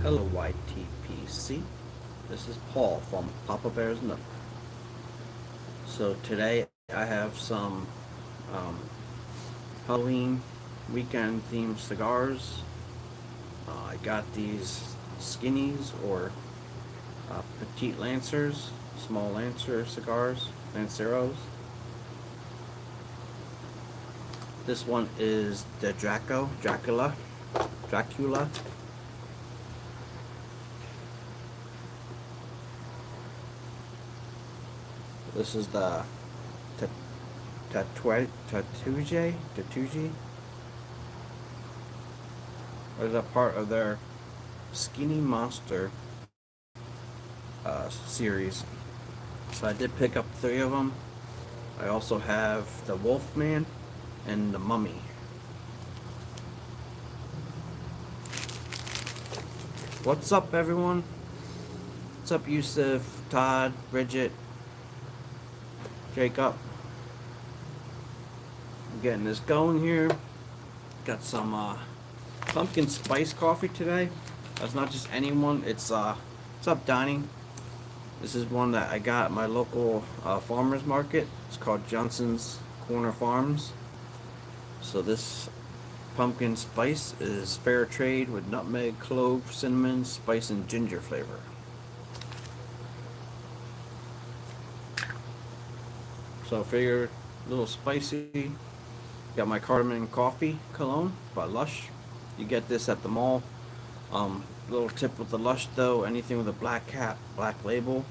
Hello YTPC, this is Paul from Papa Bear's Nook. So today I have some um, Halloween weekend themed cigars. I got these skinnies or petite lancers, small lancer cigars, lanceros. This one is the Dracula. This is the Tatouji. Or is that part of their Skinny Monster series? So I did pick up 3 of them. I also have the Wolfman and the Mummy. What's up, everyone? What's up, Yusuf, Todd, Bridget, Jacob? I'm getting this going here. Got some pumpkin spice coffee today. That's not just any one. It's what's up, Donnie? This is one that I got at my local farmers market. It's called Johnson's Corner Farms. So this pumpkin spice is fair trade with nutmeg, clove, cinnamon, spice, and ginger flavor. So I figured a little spicy. Got my cardamom coffee cologne by Lush. You get this at the mall. Little tip with the Lush though, anything with a black cap, black label,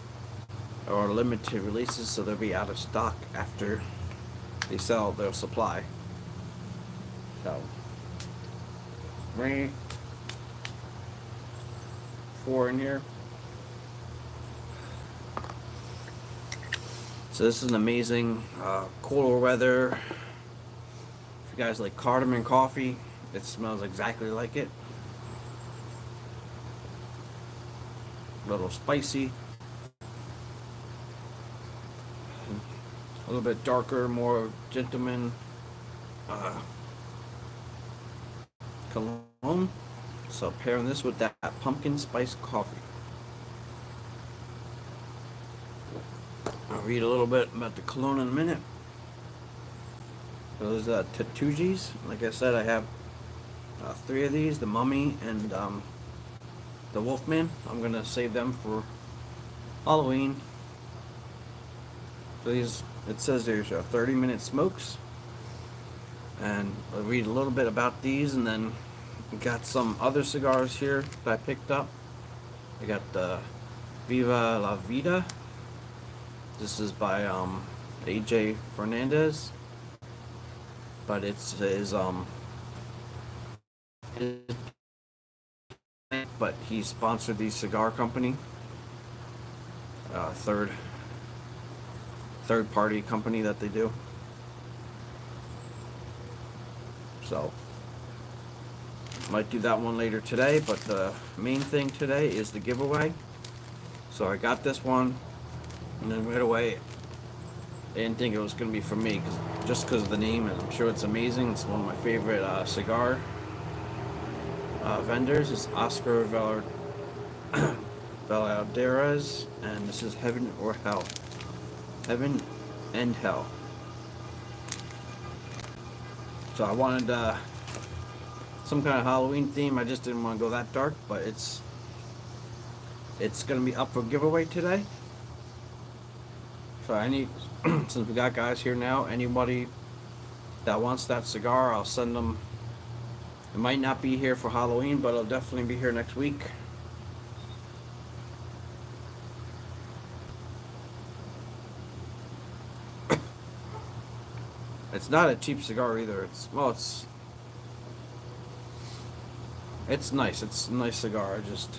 or limited releases, so they'll be out of stock after they sell their supply. So 3, 4 in here. So this is an amazing cooler weather. If you guys like cardamom coffee, it smells exactly like it. A little spicy. A little bit darker, more gentleman cologne. So pairing this with that pumpkin spice coffee. I'll read a little bit about the cologne in a minute. So those Tatujis. Like I said, I have 3 of these, the Mummy and the Wolfman. I'm gonna save them for Halloween. So these, it says there's 30-minute smokes, and I'll read a little bit about these, and then we got some other cigars here that I picked up. I got the Viva La Vida. This is by AJ Fernandez, but it's his but he sponsored the cigar company, third party company that they do. So might do that one later today, but the main thing today is the giveaway. So I got this one, and then right away I didn't think it was going to be for me, just because of the name, and I'm sure it's amazing. It's one of my favorite cigar vendors. It's Oscar Valadares, and this is Heaven or Hell. Heaven and Hell. So I wanted some kind of Halloween theme. I just didn't want to go that dark, but it's going to be up for giveaway today. So I need, since we got guys here now, anybody that wants that cigar, I'll send them. It might not be here for Halloween, but it'll definitely be here next week. It's not a cheap cigar either. It's nice. It's a nice cigar. I just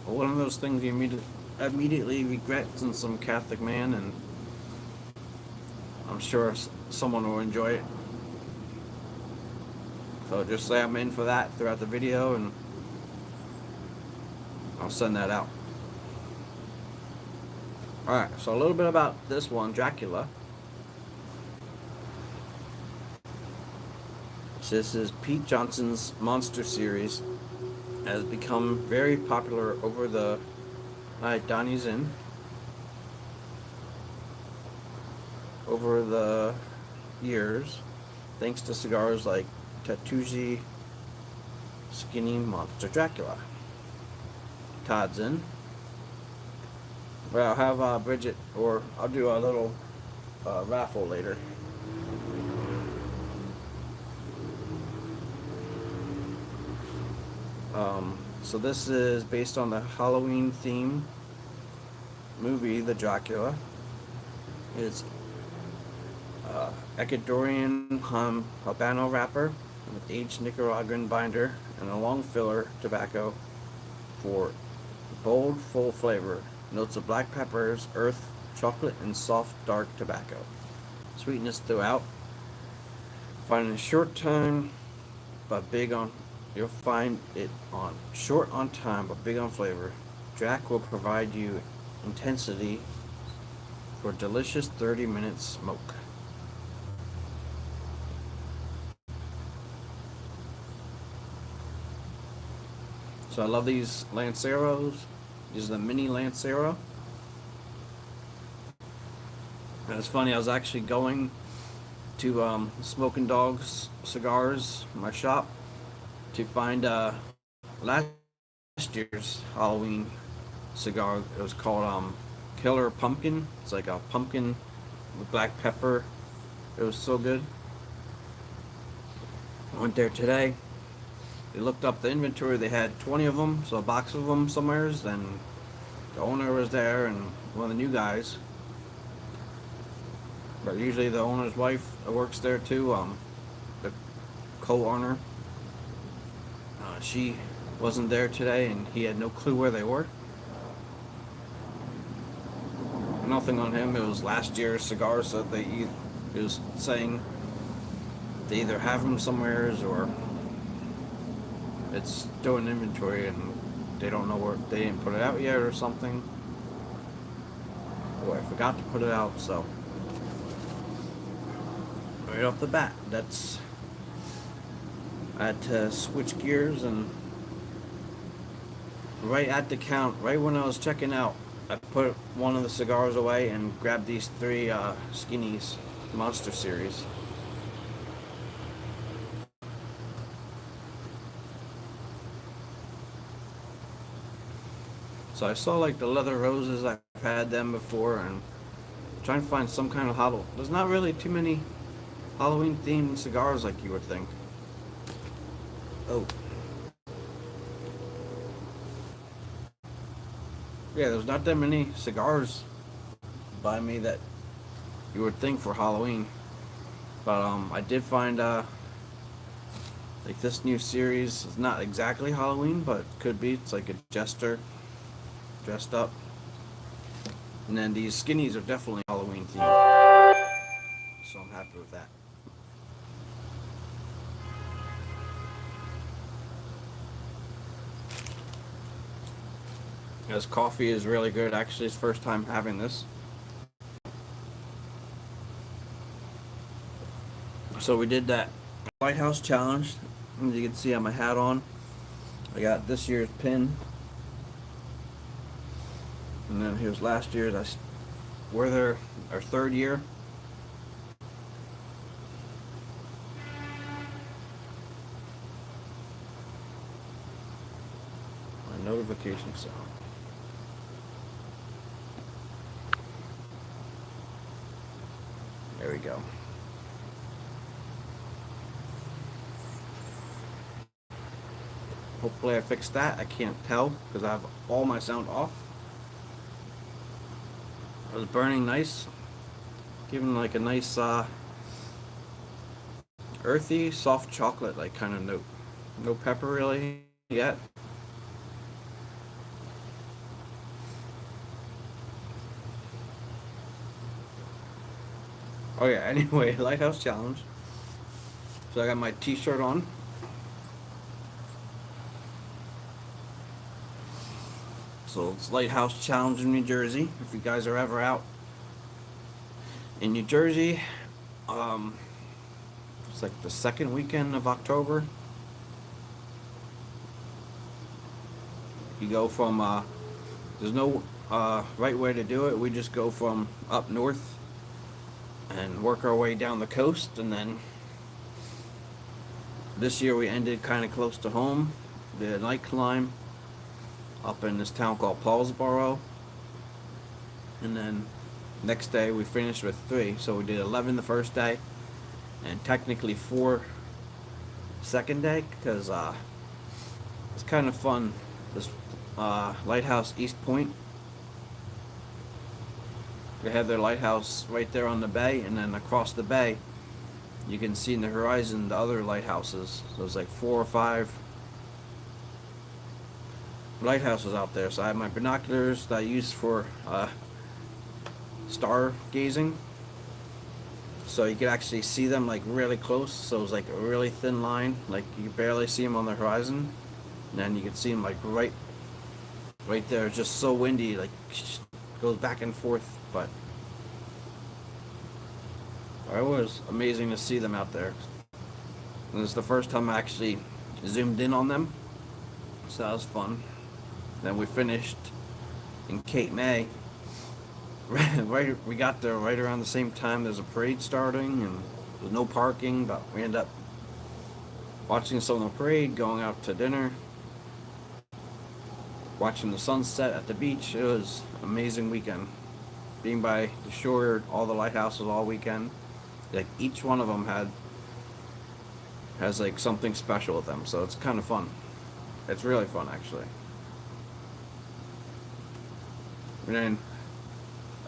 one of those things you immediately regret, since I'm a Catholic man, and I'm sure someone will enjoy it. So just say I'm in for that throughout the video, and I'll send that out. Alright, so a little bit about this one, Dracula. So this is Pete Johnson's Monster series. Has become very popular over the night Donnie's in. Over the years, thanks to cigars like Tatooji Skinny Monster Dracula. Todd's in. Well, I'll have Bridget, or I'll do a little raffle later. So this is based on the Halloween theme movie, The Dracula. It's Ecuadorian Habano wrapper with aged Nicaraguan binder and a long filler tobacco for bold, full flavor. Notes of black peppers, earth, chocolate, and soft, dark tobacco. Sweetness throughout. Find in a short time, but big on. You'll find it on short on time, but big on flavor. Drac will provide you intensity for delicious 30-minute smoke. So I love these Lanceros. These are the mini Lancero. And it's funny, I was actually going to Smoking Dogs Cigars, my shop, to find last year's Halloween cigar. It was called Killer Pumpkin. It's like a pumpkin with black pepper. It was so good. I went there today. They looked up the inventory. They had 20 of them, so a box of them somewheres. And the owner was there, and one of the new guys. But usually the owner's wife works there too. The co-owner. She wasn't there today, and he had no clue where they were. Nothing on him. It was last year's cigars, so he was saying they either have them somewheres or it's still in inventory and they don't know where, they didn't put it out yet or something. Or I forgot to put it out, so right off the bat, I had to switch gears, and right at the count, right when I was checking out, I put one of the cigars away and grabbed these three Skinnies Monster series. So I saw like the leather roses. I've had them before, and I'm trying to find some kind of Halloween. There's not really too many Halloween themed cigars like you would think. Oh. Yeah, there's not that many cigars by me that you would think for Halloween. But I did find like this new series is not exactly Halloween, but it could be. It's like a jester dressed up. And then these Skinnies are definitely Halloween themed. So I'm happy with that. This coffee is really good. Actually, it's first time having this. So we did that Lighthouse Challenge. As you can see, I have my hat on. I got this year's pin. And then here's last year's. We're there our third year. My notification sound. There we go. Hopefully I fixed that. I can't tell because I have all my sound off. It was burning nice. Giving like a nice earthy, soft chocolate like kind of note. No pepper really yet. Oh yeah, anyway, Lighthouse Challenge. So I got my t-shirt on. So it's Lighthouse Challenge in New Jersey. If you guys are ever out in New Jersey, it's It's like the second weekend of October. You go from, there's no right way to do it. We just go from up north and work our way down the coast, and then this year we ended kind of close to home. The night climb up in this town called Paulsboro, and then next day we finished with 3. So we did 11 the first day, and technically 4 second day, because it's kind of fun. This lighthouse East Point, they have their lighthouse right there on the bay, and then across the bay you can see in the horizon the other lighthouses. So there's like 4 or 5 lighthouses out there. So I have my binoculars that I use for stargazing, so you could actually see them like really close. So it's like a really thin line, like you can barely see them on the horizon, and then you can see them like right there. It's just so windy, like goes back and forth, but it was amazing to see them out there. And it's the first time I actually zoomed in on them, so that was fun. Then we finished in Cape May. Right, we got there right around the same time there's a parade starting, and there's no parking, but we ended up watching some of the parade, going out to dinner, watching the sunset at the beach. It was an amazing weekend. Being by the shore, all the lighthouses all weekend, like each one of them has like something special with them, so it's kind of fun. It's really fun, actually. And then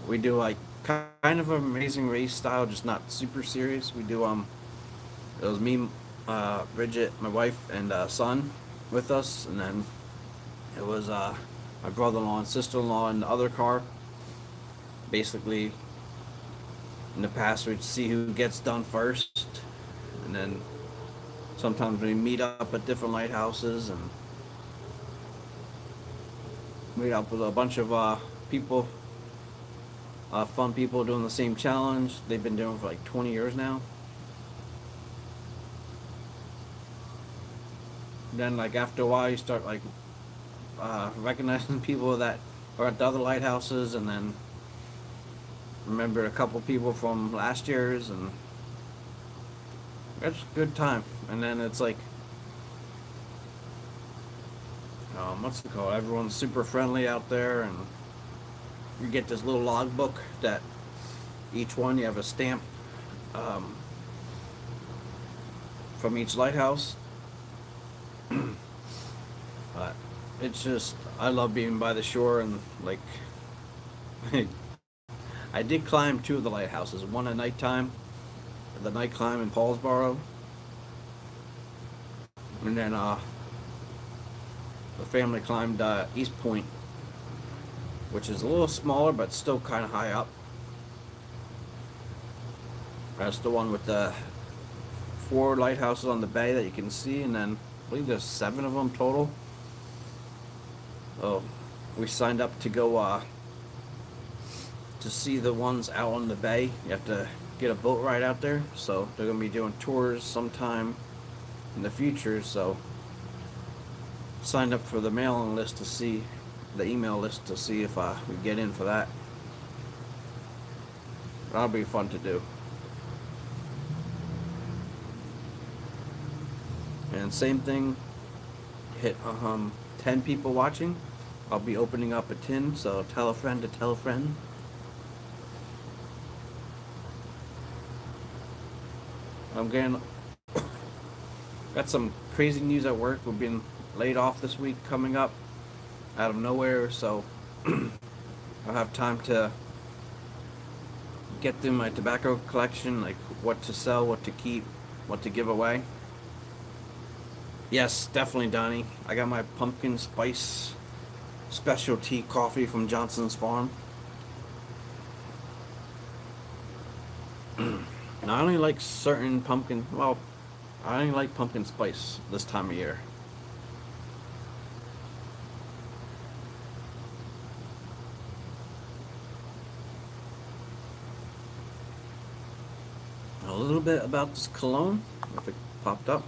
we do like kind of an Amazing Race style, just not super serious. We do it was me, Bridget, my wife, and son with us, and then it was my brother-in-law and sister-in-law in the other car. Basically, in the past we'd see who gets done first, and then sometimes we meet up at different lighthouses and meet up with a bunch of people, fun people doing the same challenge. They've been doing it for like 20 years now. Then like after a while you start like recognizing people that are at the other lighthouses, and then remember a couple people from last year's, and it's a good time. And then it's like what's it called? Everyone's super friendly out there, and you get this little logbook that each one you have a stamp from each lighthouse. But it's just, I love being by the shore, and like I did climb 2 of the lighthouses, one at nighttime, the night climb in Paulsboro, and then the family climbed East Point, which is a little smaller but still kind of high up. That's the one with the 4 lighthouses on the bay that you can see, and then I believe there's 7 of them total. So we signed up to go to see the ones out on the bay. You have to get a boat ride out there, so they're going to be doing tours sometime in the future. So signed up for the mailing list to see, the email list to see if we get in for that. That'll be fun to do. And same thing, hit 10 people watching, I'll be opening up a tin, so tell a friend to tell a friend. I'm getting got some crazy news at work. We've been laid off this week coming up out of nowhere, so I'll have time to get through my tobacco collection, like what to sell, what to keep, what to give away. Yes, definitely, Donnie. I got my pumpkin spice specialty coffee from Johnson's Farm. Now, I only like certain pumpkin, well, I only like pumpkin spice this time of year. a little bit about this cologne. If it popped up,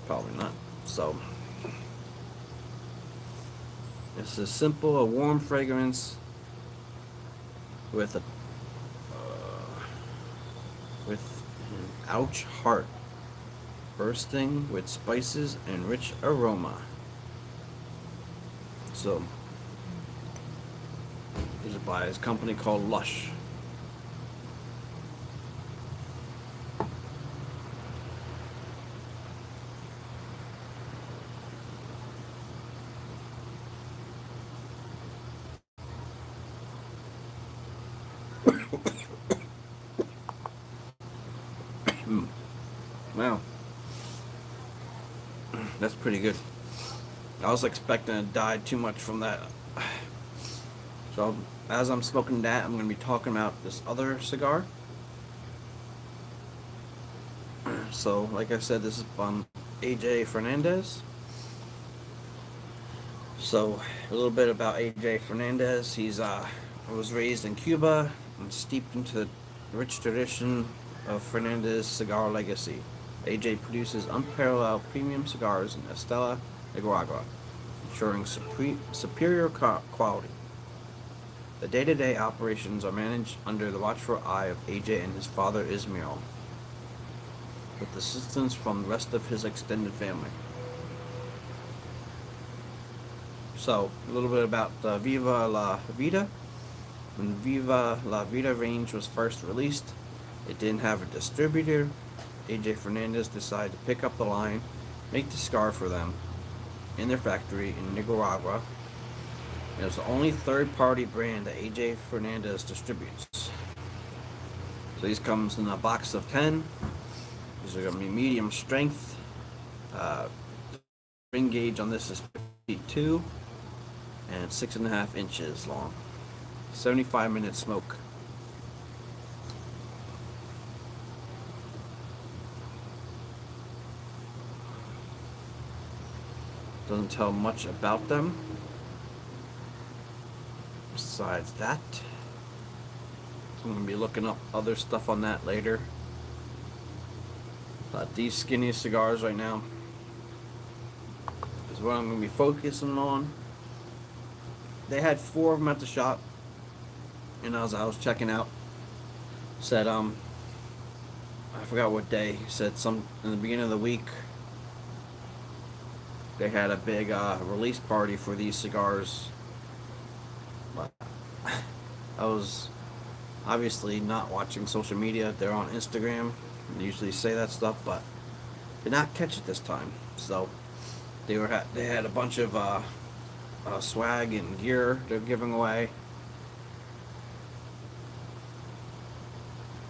probably not. So, it's a simple, a warm fragrance with a with an ouch heart bursting with spices and rich aroma. So, this is by his company called Lush. Wow, that's pretty good. I was expecting to die too much from that. So, as I'm smoking that, I'm going to be talking about this other cigar. So, like I said, this is from AJ Fernandez. So, a little bit about AJ Fernandez. He's was raised in Cuba and steeped into the rich tradition of Fernandez cigar legacy. AJ produces unparalleled premium cigars in Estella, Nicaragua, ensuring superior quality. The day-to-day operations are managed under the watchful eye of AJ and his father Ismail, with assistance from the rest of his extended family. So, a little bit about Viva La Vida. When Viva La Vida range was first released, it didn't have a distributor. AJ Fernandez decided to pick up the line, make the cigar for them in their factory in Nicaragua. It was the only third-party brand that AJ Fernandez distributes. So these comes in a box of 10. These are going to be medium strength. Ring gauge on this is 52 and 6.5 inches long. 75-minute smoke. Doesn't tell much about them. Besides that, I'm going to be looking up other stuff on that later. These skinny cigars right now is what I'm going to be focusing on. They had 4 of them at the shop, and as I was checking out, said I forgot what day. Said some in the beginning of the week they had a big release party for these cigars. But I was obviously not watching social media. They're on Instagram. They usually say that stuff, but did not catch it this time. So they had a bunch of swag and gear they're giving away.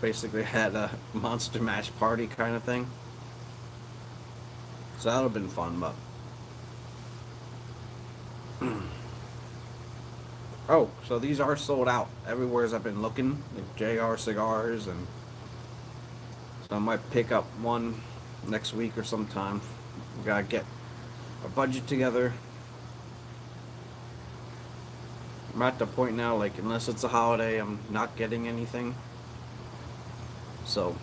Basically had a monster mash party kind of thing. So that would have been fun, but oh, so these are sold out everywhere as I've been looking, like JR Cigars, and so I might pick up one next week or sometime. We gotta get a budget together. I'm at the point now, like, unless it's a holiday, I'm not getting anything. So,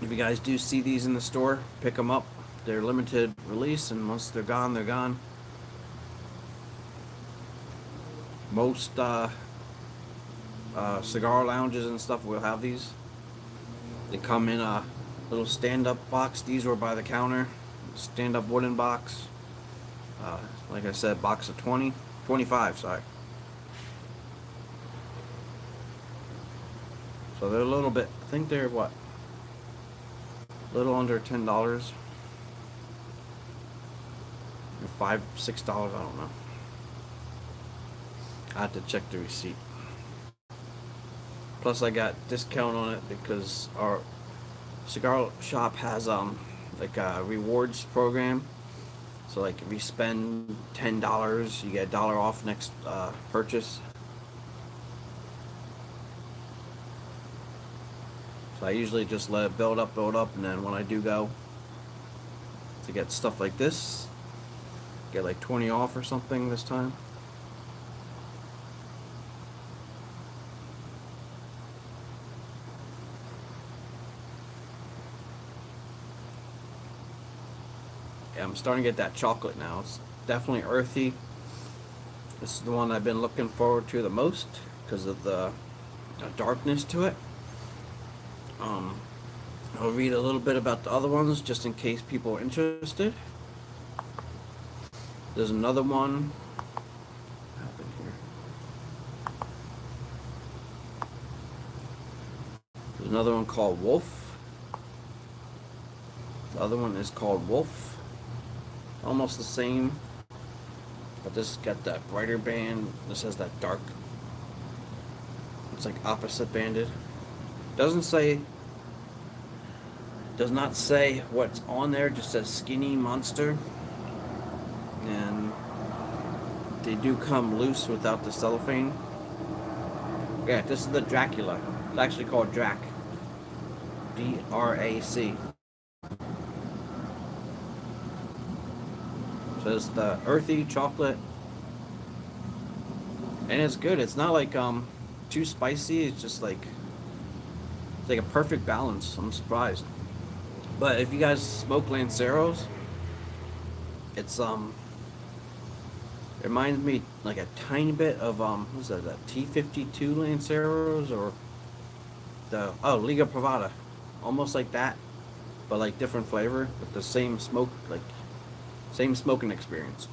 if you guys do see these in the store, pick them up. They're limited release, and once they're gone, they're gone. Most cigar lounges and stuff will have these. They come in a little stand-up box. These were by the counter. Stand-up wooden box. Like I said, box of 25, sorry. So they're a little bit, I think they're what? A little under $10. Or $5, $6, I don't know. I have to check the receipt. Plus I got discount on it because our cigar shop has like a rewards program. So like if you spend $10, you get $1 off next purchase. So I usually just let it build up, and then when I do go to get stuff like this, get like 20 off or something this time. I'm starting to get that chocolate now. It's definitely earthy. This is the one I've been looking forward to the most because of the darkness to it. I'll read a little bit about the other ones just in case people are interested. There's another one. What happened here? There's another one called Wolf. The other one is called Wolf. Almost the same, but this got that brighter band. This has that dark. It's like opposite banded. Does not say what's on there. Just says Skinny Monster. And they do come loose without the cellophane. Yeah, this is the Dracula. It's actually called Drac. D-R-A-C. So it's the earthy chocolate. And it's good. It's not like too spicy. It's just like it's like a perfect balance. I'm surprised. But if you guys smoke Lanceros, it's it reminds me like a tiny bit of what's that T52 Lanceros or the Liga Privada, almost like that, but like different flavor with the same smoke, like same smoking experience.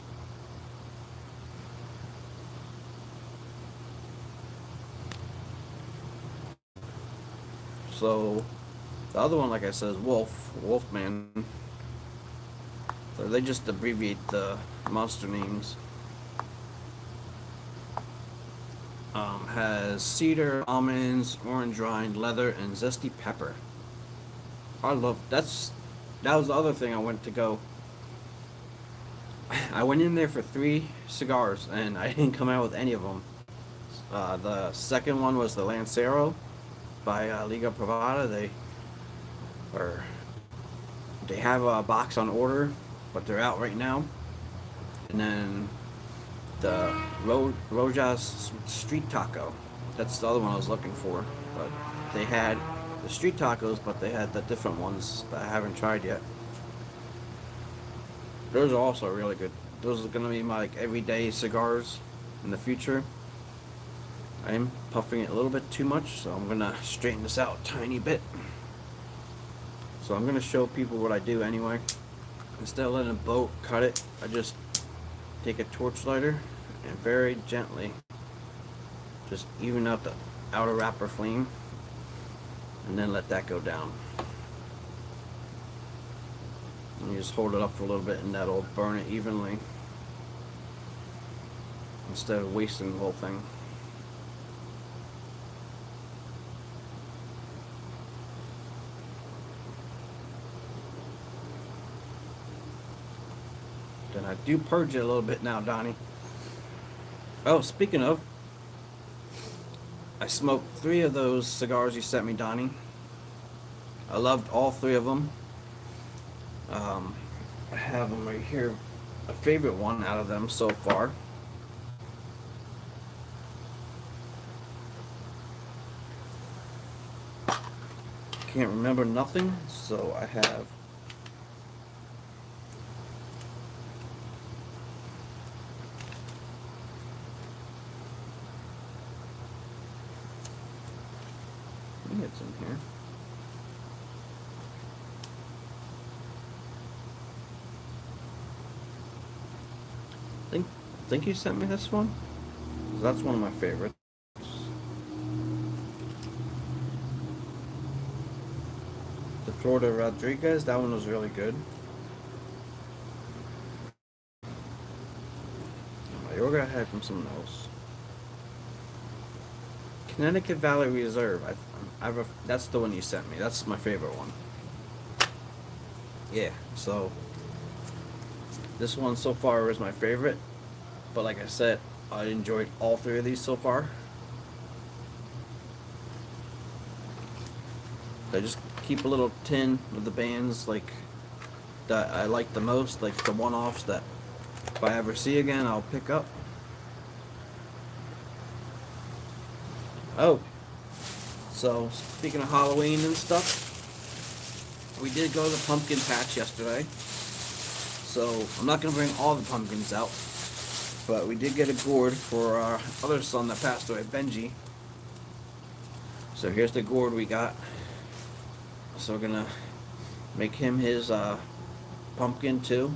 So the other one, like I said, is Wolfman. So they just abbreviate the monster names. Has cedar, almonds, orange rind, leather, and zesty pepper. That was the other thing I went to go. I went in there for 3 cigars and I didn't come out with any of them. The second one was the Lancero by Liga Privada. They have a box on order, but they're out right now. And then the Rojas Street Taco. That's the other one I was looking for. But they had the street tacos, but they had the different ones that I haven't tried yet. Those are also really good. Those are going to be my like everyday cigars in the future. I am puffing it a little bit too much, so I'm going to straighten this out a tiny bit. So I'm going to show people what I do anyway. Instead of letting a boat cut it, I just take a torch lighter and very gently just even out the outer wrapper flame and then let that go down. And you just hold it up for a little bit and that'll burn it evenly instead of wasting the whole thing. Then I do purge it a little bit now, Donnie. Oh, speaking of, I smoked 3 of those cigars you sent me, Donnie. I loved all 3 of them. I have them right here. A favorite one out of them so far. Can't remember nothing, so I have it's in here. Think you sent me this one? That's one of my favorites. The Florida Rodriguez, that one was really good. Mayorga I had from someone else. Connecticut Valley Reserve. That's the one you sent me. That's my favorite one. Yeah, so this one so far is my favorite. But like I said, I enjoyed all 3 of these so far. I just keep a little tin of the bands like that I like the most, like the one-offs that if I ever see again, I'll pick up. Oh, so speaking of Halloween and stuff, we did go to the pumpkin patch yesterday. So I'm not gonna bring all the pumpkins out, but we did get a gourd for our other son that passed away, Benji. So here's the gourd we got. So we're gonna make him his pumpkin too.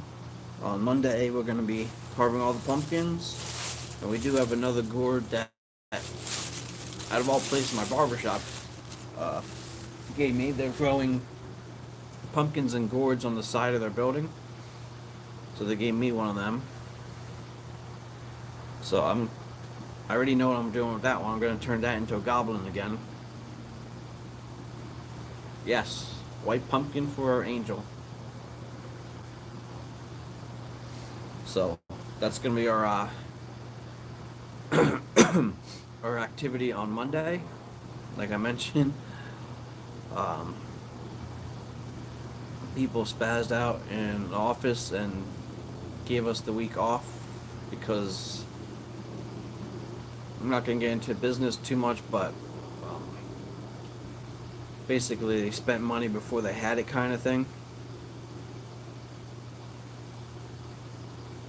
On Monday we're gonna be carving all the pumpkins, and we do have another gourd that, out of all places, my barbershop gave me. They're growing pumpkins and gourds on the side of their building, so they gave me one of them. So I already know what I'm doing with that one. I'm gonna turn that into a goblin again. Yes, white pumpkin for our angel. So that's gonna be our our activity on Monday. Like I mentioned, people spazzed out in the office and gave us the week off because I'm not gonna get into business too much, but basically they spent money before they had it, kind of thing.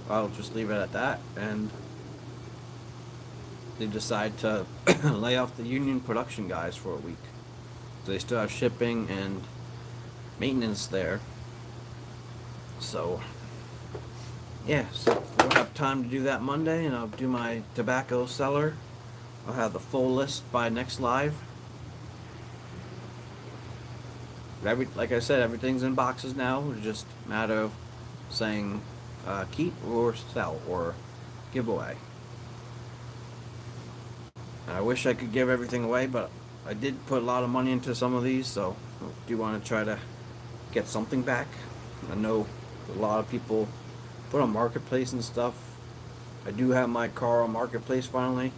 I'll just leave it at that. And they decide to lay off the union production guys for a week. So they still have shipping and maintenance there. So yeah, so we'll have time to do that Monday, and I'll do my tobacco cellar. I'll have the full list by next live. Like I said, everything's in boxes now. It's just a matter of saying keep or sell or give away. I wish I could give everything away, but I did put a lot of money into some of these, so I do want to try to get something back. I know a lot of people put on Marketplace and stuff. I do have my car on Marketplace finally.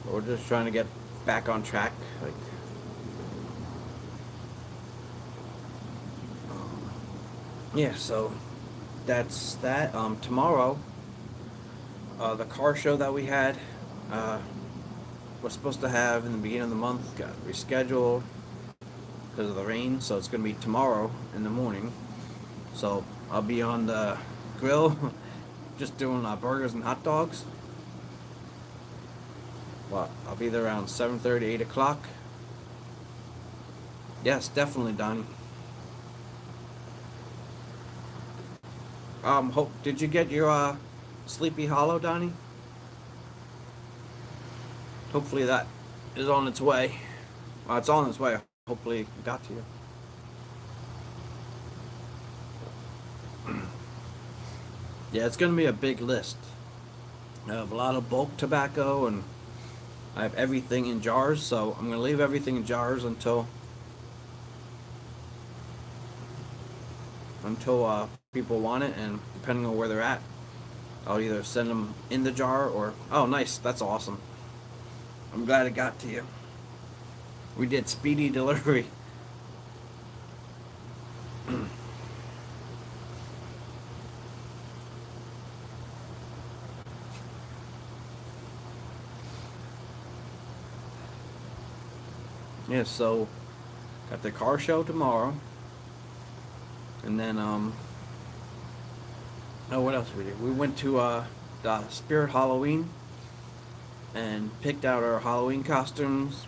We're just trying to get back on track. Like, yeah, so that's that. Tomorrow, the car show that we had was supposed to have in the beginning of the month got rescheduled because of the rain, so it's going to be tomorrow in the morning. So I'll be on the grill just doing burgers and hot dogs. Well, I'll be there around 7:30, 8 o'clock. Yes, definitely, Donnie. Did you get your Sleepy Hollow, Donnie? Hopefully that is on its way. It's on its way. Hopefully it got to you. Yeah, it's gonna be a big list. I have a lot of bulk tobacco, and I have everything in jars, so I'm gonna leave everything in jars until people want it, and depending on where they're at, I'll either send them in the jar or... Oh, nice. That's awesome. I'm glad it got to you. We did speedy delivery. Yeah, so got the car show tomorrow. And then, what else we did? We went to the Spirit Halloween and picked out our Halloween costumes.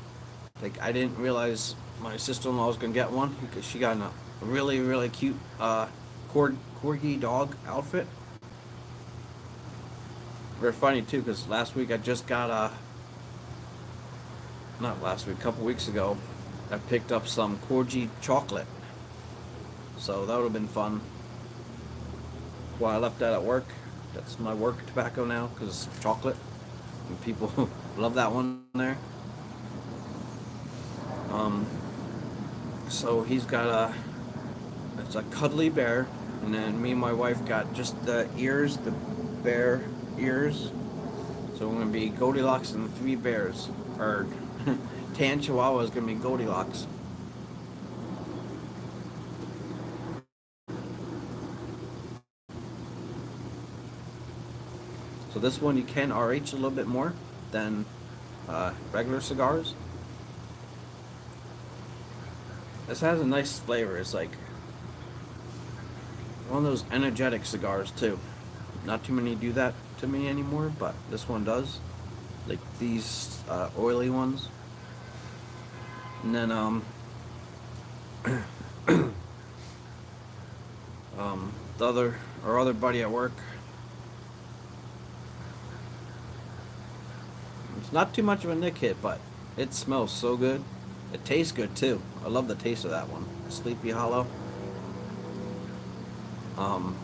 Like, I didn't realize my sister-in-law was gonna get one because she got a really, really cute corgi dog outfit. Very funny too, because last week I just got not last week, a couple weeks ago, I picked up some corgi chocolate. So that would have been fun. Well, I left that at work. That's my work tobacco now, because it's chocolate. And people love that one there. So he's got it's a cuddly bear. And then me and my wife got just the ears, the bear ears. So we're going to be Goldilocks and 3 bears. Or Tan Chihuahua is going to be Goldilocks. So this one you can RH a little bit more than regular cigars. This has a nice flavor. It's like One of those energetic cigars too. Not too many do that to me anymore, but this one does. Like these oily ones. And then the other buddy at work. It's not too much of a Nick hit, but it smells so good. It tastes good too. I love the taste of that one. Sleepy Hollow. Um,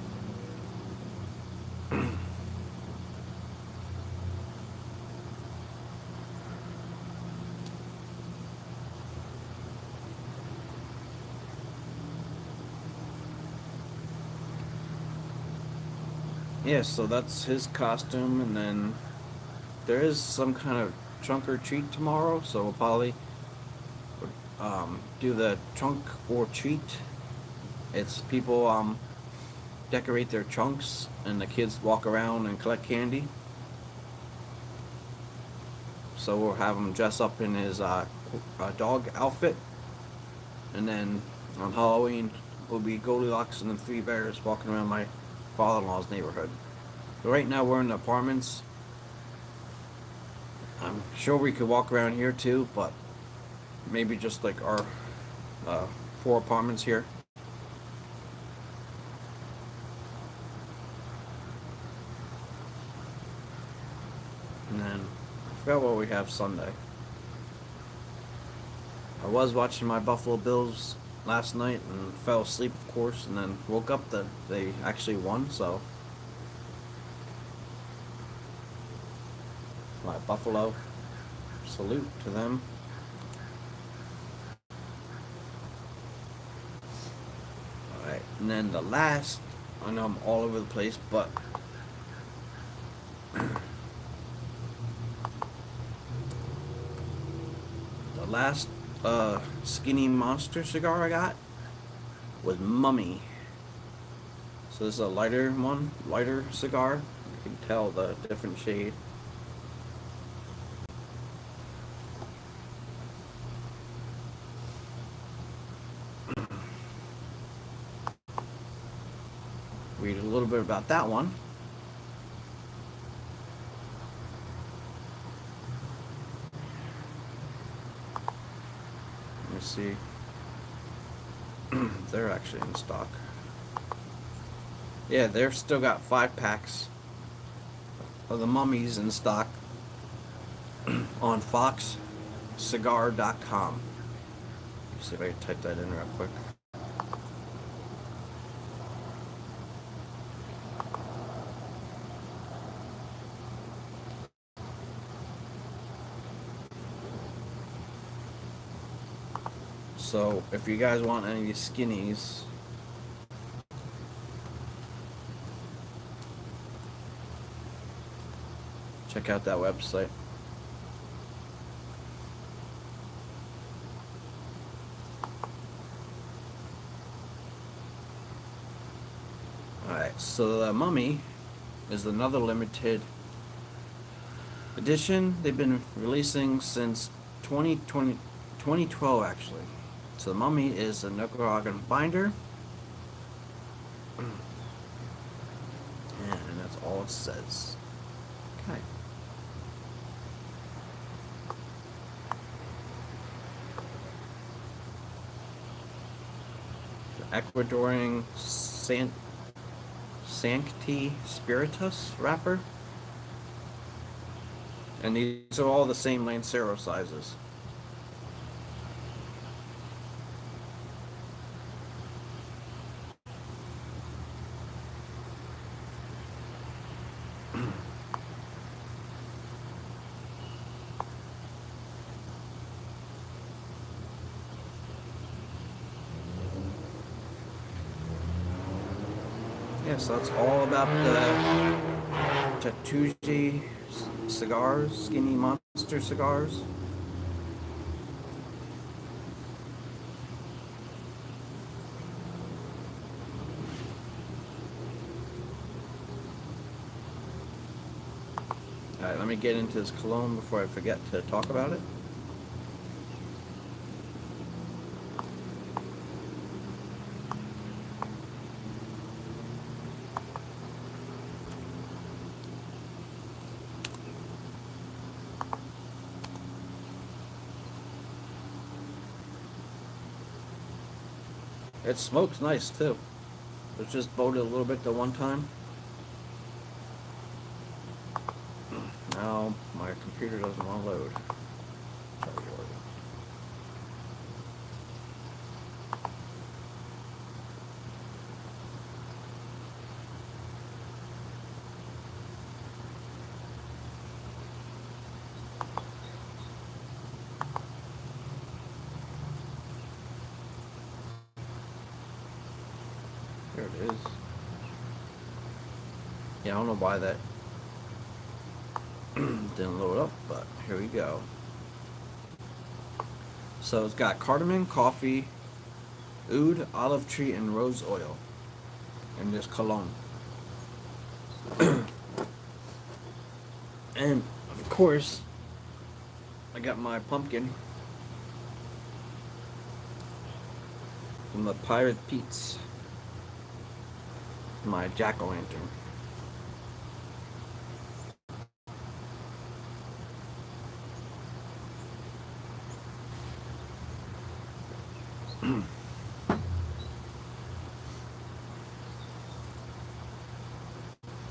yeah, so that's his costume, and then there is some kind of trunk or treat tomorrow, so we'll probably do the trunk or treat. It's people decorate their trunks, and the kids walk around and collect candy. So we'll have him dress up in his dog outfit, and then on Halloween will be Goldilocks and the Three Bears walking around my father-in-law's neighborhood. But right now we're in the apartments. I'm sure we could walk around here too, but maybe just like our 4 apartments here. And then I forgot what we have Sunday. I was watching my Buffalo Bills last night and fell asleep, of course, and then woke up that they actually won, so my Buffalo salute to them. Alright, and then the last, I know I'm all over the place, but the last skinny monster cigar I got was Mummy. So this is a lighter cigar. You can tell the different shade. Read a little bit about that one. Let me see. They're actually in stock. Yeah, they've still got 5 packs of the Mummies in stock on foxcigar.com. Let's see if I can type that in real quick. So if you guys want any of these skinnies, check out that website. Alright, so the Mummy is another limited edition. They've been releasing since 2012 actually. So the Mummy is a Nicaraguan binder. And that's all it says. Okay. The Ecuadorian Sancti Spiritus wrapper. And these are all the same Lancero sizes. Yes, that's all about the Tatuji cigars, skinny monster cigars. Alright, let me get into this cologne before I forget to talk about it. It smokes nice too. It's just boated a little bit the one time. Now my computer doesn't want to load. Try to load. There it is. Yeah, I don't know why that didn't load up, but here we go. So it's got cardamom, coffee, oud, olive tree, and rose oil. And this cologne. And of course, I got my pumpkin from the Pirate Pete's. My jack-o'-lantern.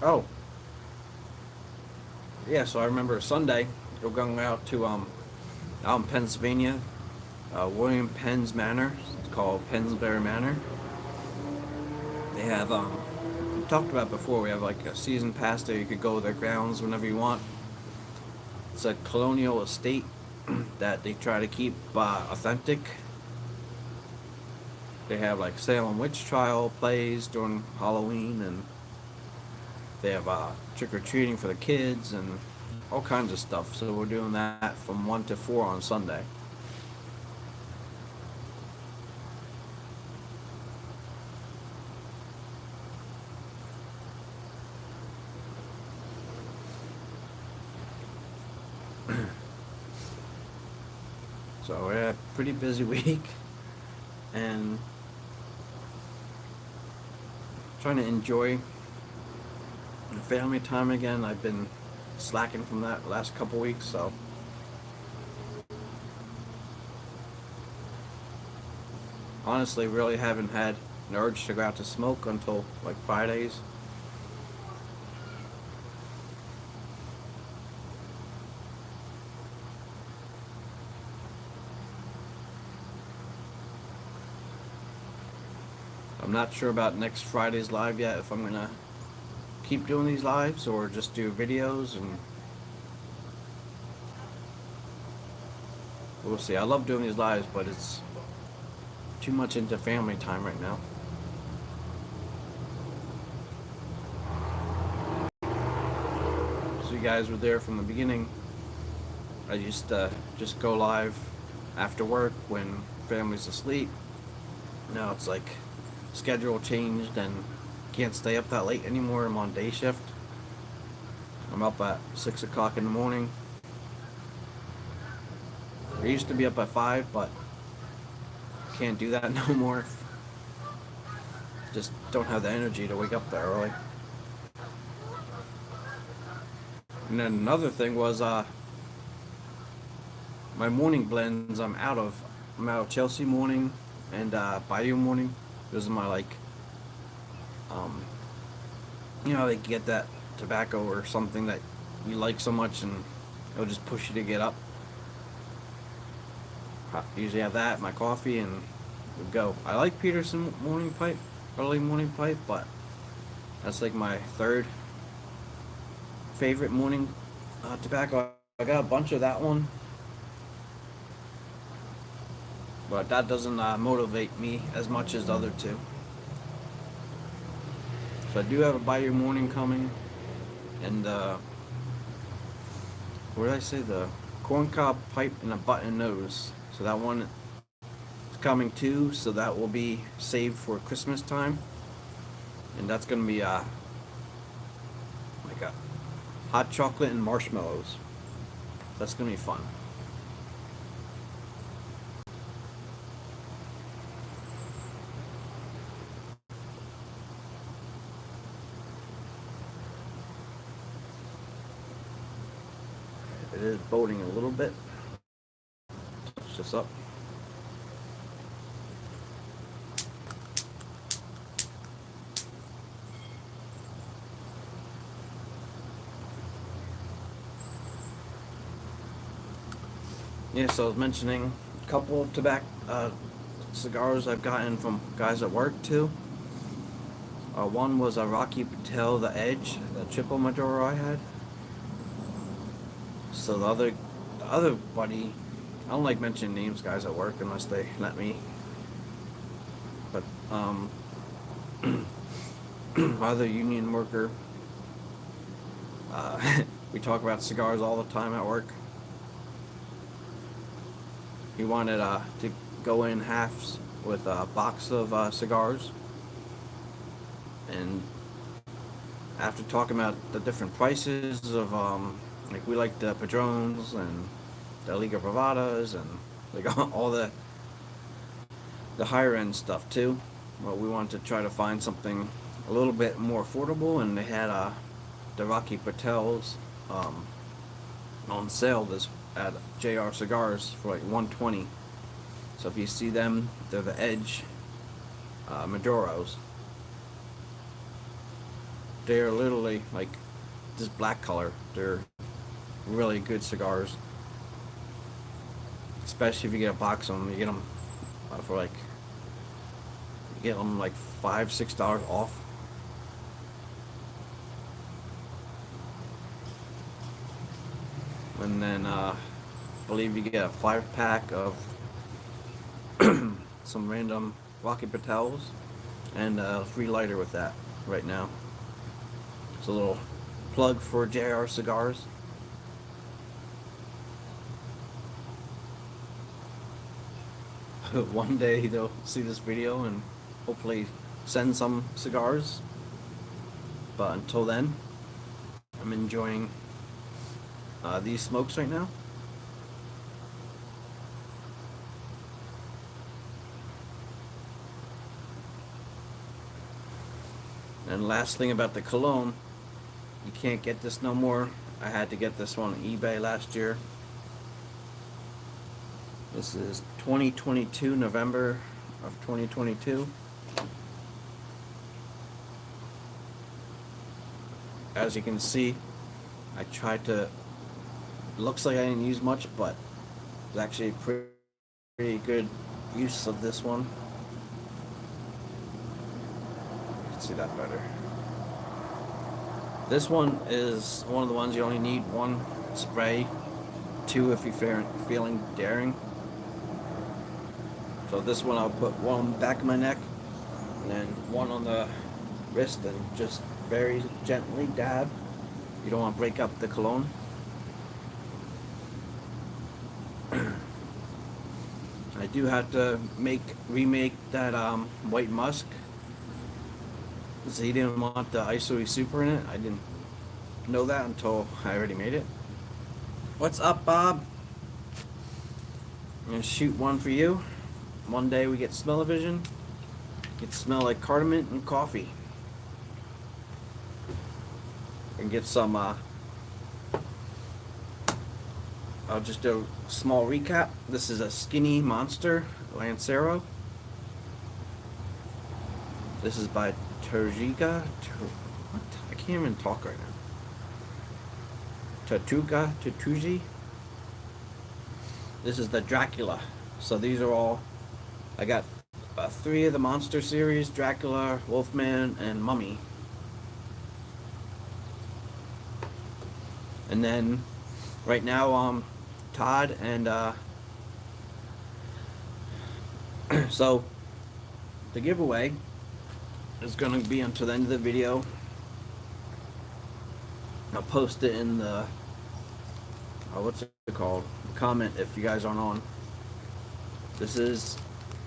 Oh, yeah. So I remember Sunday, we're going out to out in Pennsylvania, William Penn's Manor. It's called Pennsbury Manor. They have we talked about before. We have like a season pass there. You could go to their grounds whenever you want. It's a colonial estate that they try to keep authentic. They have like Salem witch trial plays during Halloween, and they have trick or treating for the kids and all kinds of stuff. So we're doing that from 1 to 4 on Sunday. So we had a pretty busy week, and trying to enjoy family time again. I've been slacking from that last couple weeks, so honestly really haven't had an urge to go out to smoke until like Fridays. I'm not sure about next Friday's live yet, if I'm gonna keep doing these lives or just do videos, and we'll see. I love doing these lives, but it's too much into family time right now. So you guys were there from the beginning. I used to just go live after work when family's asleep. Now it's like schedule changed and can't stay up that late anymore. I'm on day shift. I'm up at 6 o'clock in the morning. I used to be up at 5, but can't do that no more. Just don't have the energy to wake up that early. And then another thing was my morning blends. I'm out of Chelsea morning and Bayou morning. Those are my like you know, they get that tobacco or something that you like so much and it'll just push you to get up. I usually have that, my coffee, and we go. I like Peterson morning pipe, early morning pipe, but that's like my third favorite morning tobacco. I got a bunch of that one, but that doesn't motivate me as much as the other two. So I do have a Bayou morning coming, and what did I say? The corncob pipe and a button nose. So that one is coming too. So that will be saved for Christmas time, and that's gonna be like a hot chocolate and marshmallows. That's gonna be fun. It is boating a little bit. Touch this up. Yeah, so I was mentioning a couple of cigars I've gotten from guys at work too. One was a Rocky Patel, the Edge, the triple Maduro I had. So the other buddy, I don't like mentioning names, guys at work, unless they let me. But my other union worker, we talk about cigars all the time at work. He wanted to go in halves with a box of cigars, and after talking about the different prices of like we like the Padrones and the Liga Privadas and like all the higher end stuff too. But we wanted to try to find something a little bit more affordable, and they had the Rocky Patels on sale this at JR Cigars for like 120. So if you see them, they're the Edge Maduros. They're literally like this black color. They're really good cigars, especially if you get a box of them. You get them for like $5-6 off. And then I believe you get a 5-pack of some random Rocky Patels and a free lighter with that right now. It's a little plug for JR Cigars. One day they'll see this video and hopefully send some cigars. But until then, I'm enjoying these smokes right now. And last thing about the cologne, you can't get this no more. I had to get this one on eBay last year. This is 2022, November of 2022. As you can see, I tried to, looks like I didn't use much, but it's actually pretty good use of this one. You can see that better. This one is one of the ones you only need one spray, two if you're feeling daring. So this one I'll put one on the back of my neck and then one on the wrist and just very gently dab. You don't want to break up the cologne. I do have to remake that white musk because he didn't want the isoe super in it. I didn't know that until I already made it. What's up, Bob? I'm gonna shoot one for you. One day we get smell-o-vision. It smell like cardamom and coffee. And get some. I'll just do a small recap. This is a Skinny Monster Lancero. This is by Terjiga. What? I can't even talk right now. Tatuji. This is the Dracula. So these are all. I got 3 of the Monster series: Dracula, Wolfman, and Mummy. And then right now, Todd and so the giveaway is going to be until the end of the video. I'll post it in the what's it called? Comment if you guys aren't on. This is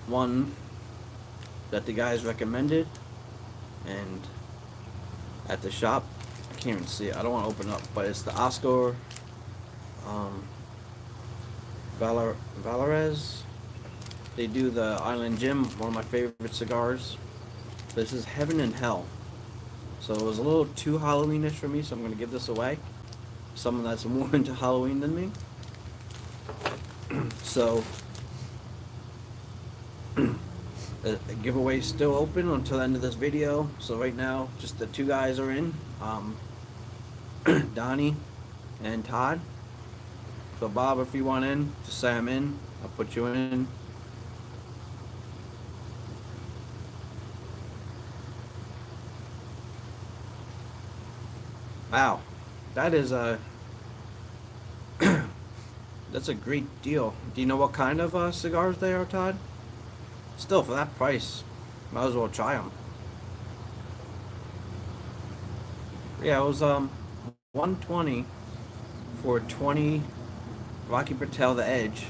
one that the guys recommended, and at the shop, I can't even see it. I don't want to open it up, but it's the Oscar Valarez. They do the Island Gym, one of my favorite cigars. This is Heaven and Hell. So it was a little too Halloweenish for me, so I'm going to give this away. Someone that's more into Halloween than me. So the giveaway is still open until the end of this video. So right now, just the 2 guys are in, Donnie and Todd. So Bob, if you want in, just say I'm in. I'll put you in. Wow, that is a that's a great deal. Do you know what kind of cigars they are, Todd? Still, for that price, might as well try them. Yeah, it was 120 for 20 Rocky Patel the Edge,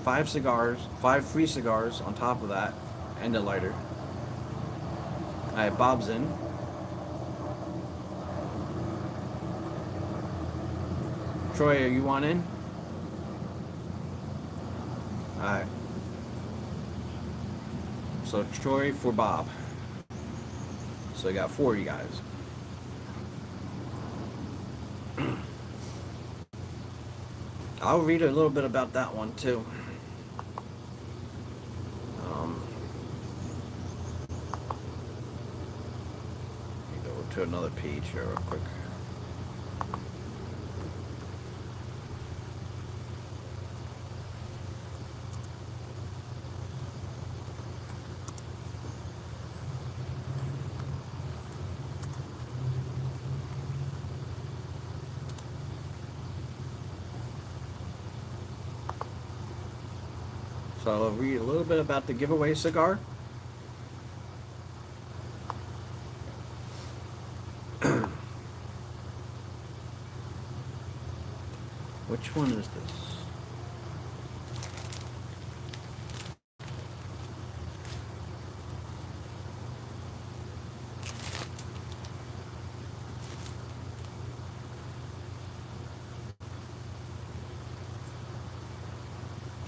5 cigars, 5 free cigars on top of that, and a lighter. Alright, Bob's in. Troy, are you want in? Alright. So Troy for Bob. So I got 4 of you guys. I'll read a little bit about that one too. Let me go to another page here real quick. So I'll read a little bit about the giveaway cigar. Which one is this?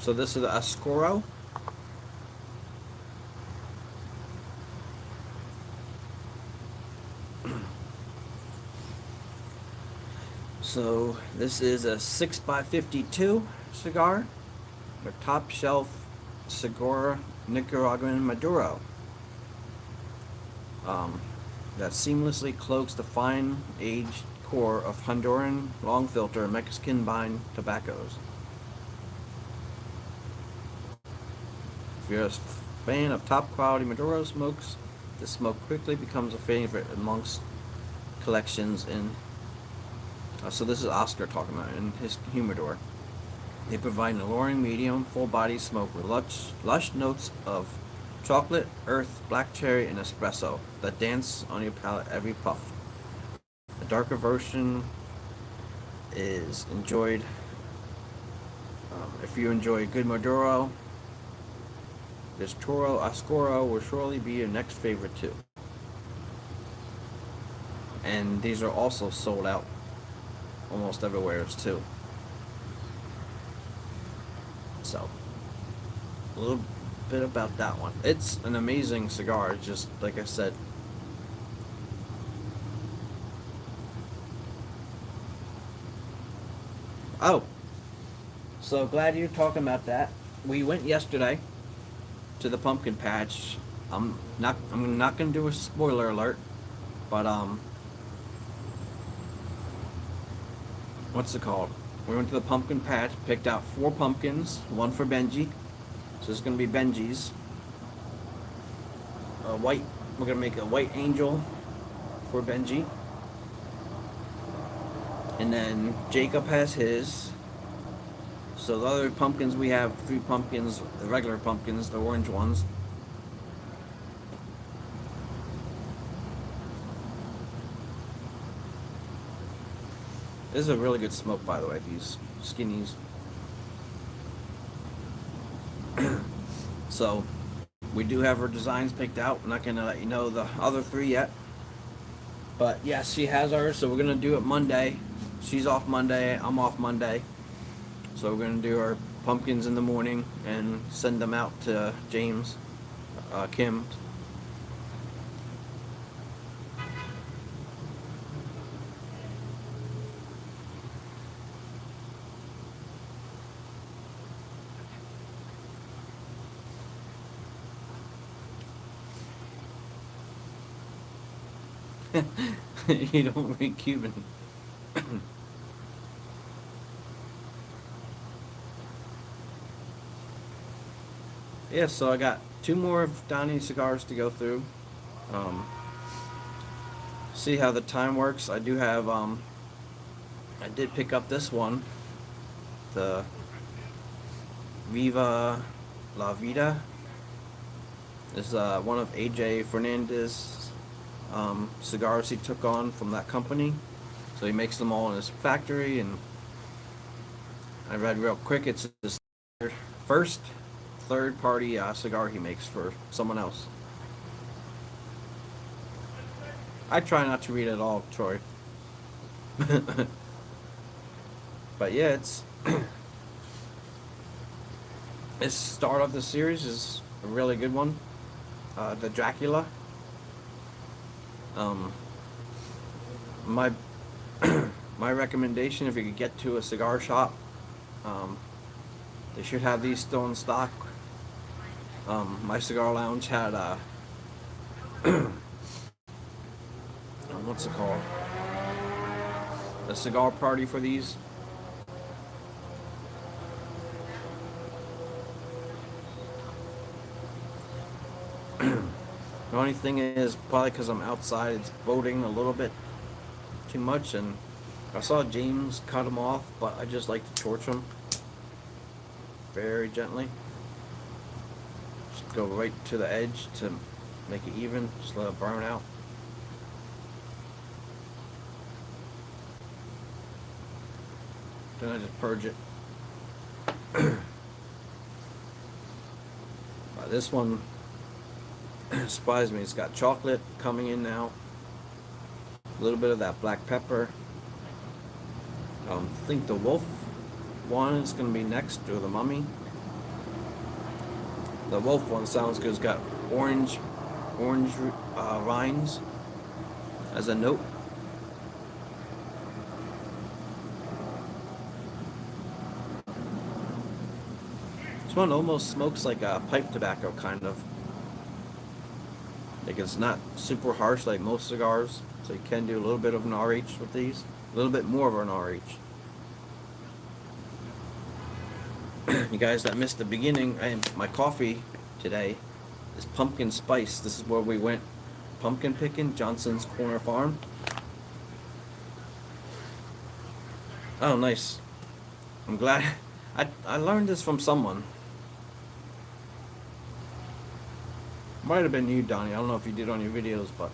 So this is the Oscuro. So this is a 6x52 cigar, a top shelf Cigar Nicaraguan Maduro. That seamlessly cloaks the fine aged core of Honduran long filter Mexican vine tobaccos. If you're a fan of top quality Maduro smokes, this smoke quickly becomes a favorite amongst collections in. So this is Oscar talking about in his humidor. They provide an alluring medium, full-body smoke with lush notes of chocolate, earth, black cherry, and espresso that dance on your palate every puff. A darker version is enjoyed. If you enjoy good Maduro, this Toro Oscuro will surely be your next favorite too. And these are also sold out almost everywhere too. So, a little bit about that one. It's an amazing cigar, just like I said. Oh, so glad you're talking about that. We went yesterday to the pumpkin patch. I'm not gonna do a spoiler alert, but what's it called? We went to the pumpkin patch, picked out 4 pumpkins, 1 for Benji. So it's gonna be Benji's. We're gonna make a white angel for Benji. And then Jacob has his. So the other pumpkins, we have 3 pumpkins, the regular pumpkins, the orange ones. This is a really good smoke, by the way, these skinnies. So, we do have her designs picked out. I'm not going to let you know the other 3 yet. But yes, she has ours, so we're going to do it Monday. She's off Monday, I'm off Monday. So we're going to do our pumpkins in the morning and send them out to James, Kim. You don't read Cuban. Yeah, so I got two more of Donnie's cigars to go through. Um, see how the time works. I do have I did pick up this one, the Viva La Vida. This is one of AJ Fernandez's cigars he took on from that company. So he makes them all in his factory, and I read real quick, it's his first third-party cigar he makes for someone else. I try not to read at all, Troy. But yeah, it's this start of the series is a really good one. The Dracula. Um, my my recommendation, if you could get to a cigar shop, they should have these still in stock. My cigar lounge had what's it called? A cigar party for these. The only thing is, probably because I'm outside, it's boating a little bit too much, and I saw James cut them off, but I just like to torch them very gently. Just go right to the edge to make it even, just let it burn out. Then I just purge it. This one surprised me. It's got chocolate coming in now. A little bit of that black pepper. I think the wolf one is going to be next, or the mummy. The wolf one sounds good. It's got orange rinds as a note. This one almost smokes like a pipe tobacco, kind of. Like, it's not super harsh like most cigars, so you can do a little bit of an RH with these. A little bit more of an RH. You guys that missed the beginning, my coffee today is pumpkin spice. This is where we went pumpkin picking, Johnson's Corner Farm. Oh, nice. I'm glad. I learned this from someone. Might have been you, Donnie. I don't know if you did on your videos, but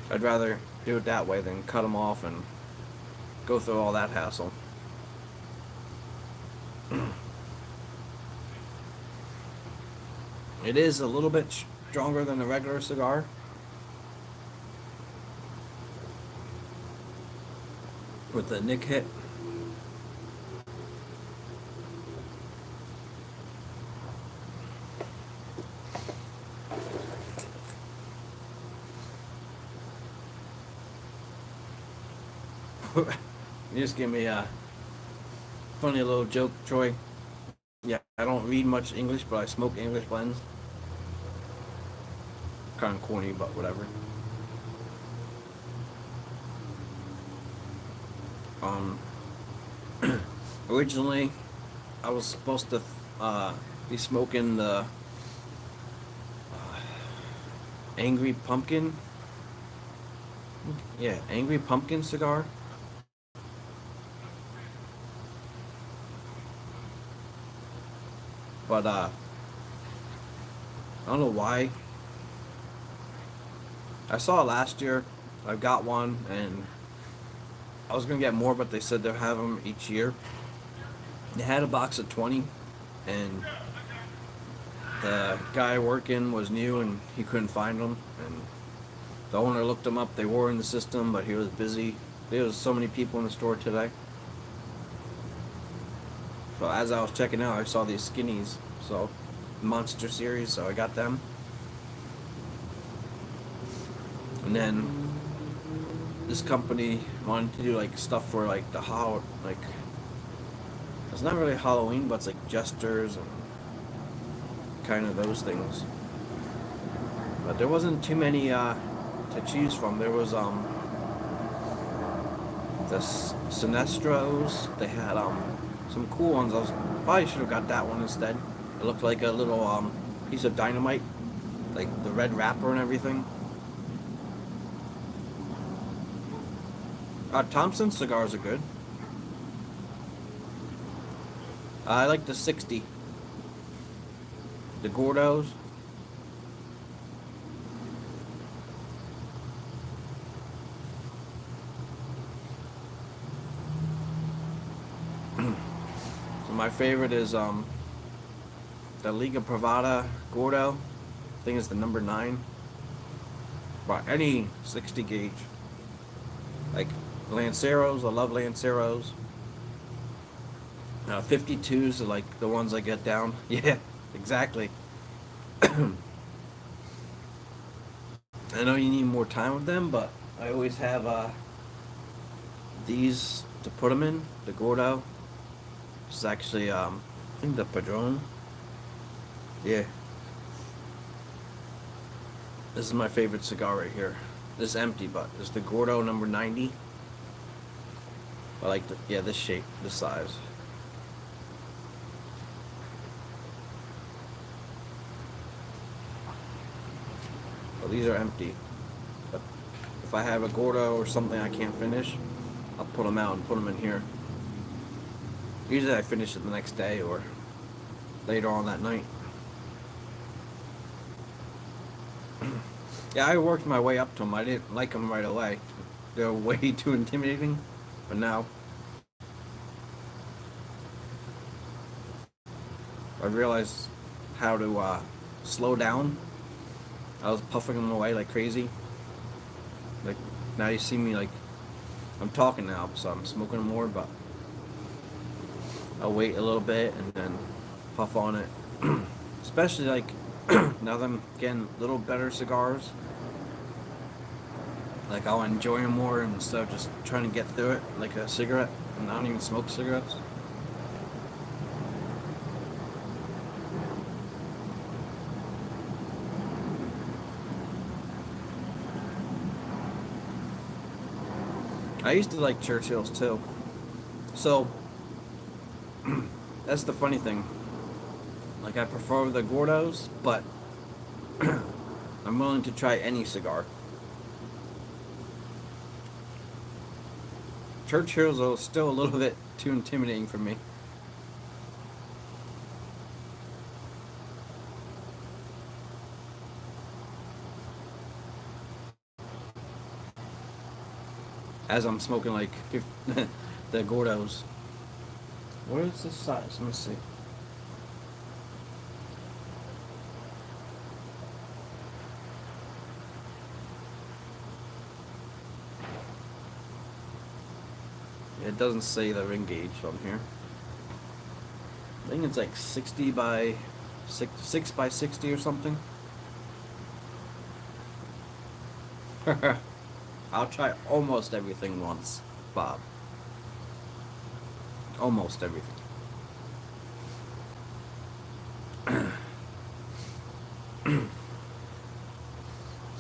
I'd rather do it that way than cut them off and go through all that hassle. It is a little bit stronger than a regular cigar. With the nick hit. You just give me a funny little joke, Troy. Yeah, I don't read much English, but I smoke English blends. Kind of corny, but whatever. Originally, I was supposed to be smoking the Angry Pumpkin. Yeah, Angry Pumpkin cigar. But I don't know why. I saw it last year. I got one, and I was gonna get more, but they said they'll have them each year. They had a box of 20, and the guy working was new, and he couldn't find them. And the owner looked them up. They were in the system, but he was busy. There was so many people in the store today. So as I was checking out, I saw these skinnies, so Monster Series, so I got them. And then this company wanted to do like stuff for like the like it's not really Halloween, but it's like jesters and kind of those things. But there wasn't too many to choose from. There was the Sinestros. They had some cool ones. Probably should have got that one instead. It looked like a little piece of dynamite, like the red wrapper and everything. Thompson cigars are good. I like the 60. The Gordos. So my favorite is the Liga Privada Gordo. I think it's the number 9. But any 60 gauge. Like Lanceros, I love Lanceros. 52s are like the ones I get down. Yeah, exactly. I know you need more time with them, but I always have these to put them in. The Gordo. This is actually, I think the Padron. Yeah. This is my favorite cigar right here. This is empty, but it's the Gordo number 90. I like this shape, this size. Well, these are empty, but if I have a Gordo or something I can't finish, I'll pull them out and put them in here. Usually I finish it the next day or later on that night. Yeah, I worked my way up to them. I didn't like them right away. They were way too intimidating, but now I realized how to slow down. I was puffing them away like crazy. Like now you see me like I'm talking now, so I'm smoking more, but I'll wait a little bit and then puff on it. Especially like now that I'm getting a little better cigars, like I'll enjoy them more instead of just trying to get through it like a cigarette. And I don't even smoke cigarettes. I used to like Churchills too. So that's the funny thing. Like I prefer the Gordos, but I'm willing to try any cigar. Churchills are still a little bit too intimidating for me. As I'm smoking like the Gordos. What is this size? Let me see. It doesn't say the ring gauge on here. I think it's like 60 by 6 by 60 or something. I'll try almost everything once, Bob. Almost everything.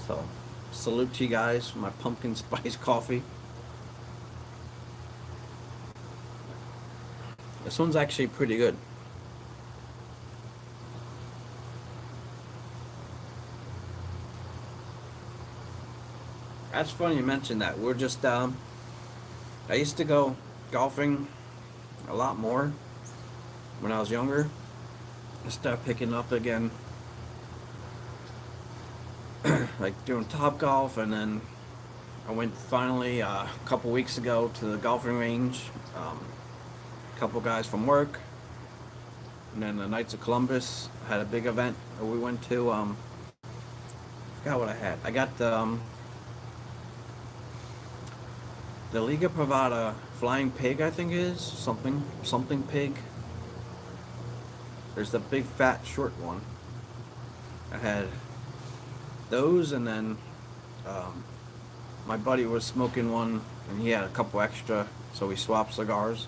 So, salute to you guys for my pumpkin spice coffee. This one's actually pretty good. That's funny you mentioned that. We're just, I used to go golfing a lot more when I was younger. I started picking up again, like doing Top Golf, and then I went finally a couple weeks ago to the golfing range. A couple guys from work, and then the Knights of Columbus had a big event that we went to. I forgot what I had. I got the Liga Privada Flying Pig, I think it is something pig. There's the big fat short one. I had those, and then my buddy was smoking one, and he had a couple extra, so we swapped cigars.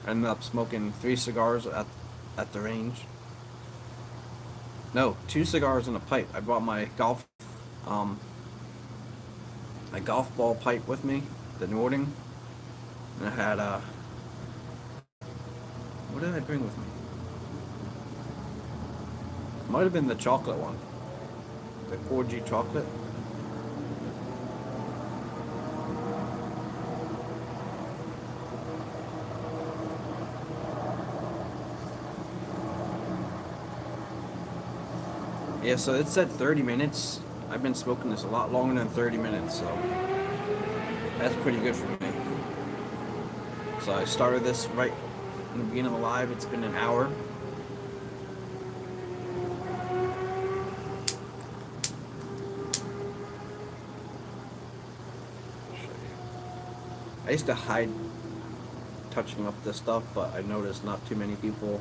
Ended up smoking 3 cigars at the range. No, 2 cigars in a pipe. I brought my golf ball pipe with me, the Nording, and I had What did I bring with me? Might have been the chocolate one. The Gorgie chocolate. Yeah, so it said 30 minutes. I've been smoking this a lot longer than 30 minutes, so that's pretty good for me. So I started this right in the beginning of the live. It's been an hour. I used to hide touching up this stuff, but I noticed not too many people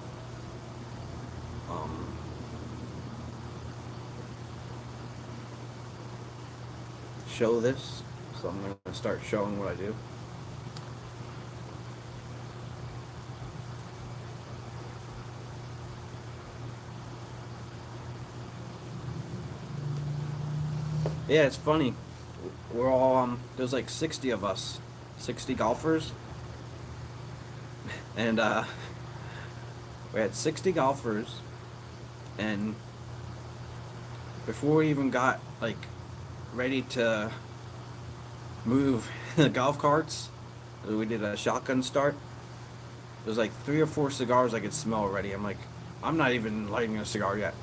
show this, so I'm going to start showing what I do. Yeah, it's funny. We're all there's like 60 of us, 60 golfers, and we had 60 golfers, and before we even got like ready to move the golf carts, we did a shotgun start. There's like 3 or 4 cigars I could smell already. I'm like, I'm not even lighting a cigar yet.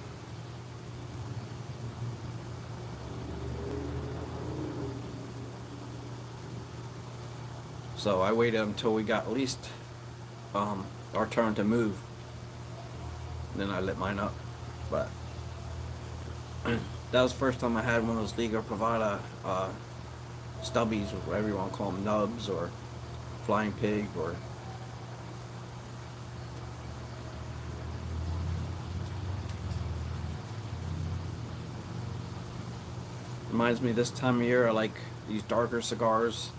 So I waited until we got at least our turn to move. Then I lit mine up. But that was the first time I had one of those Liga Privada stubbies, or whatever you want to call them, nubs or flying pig or. Reminds me this time of year I like these darker cigars.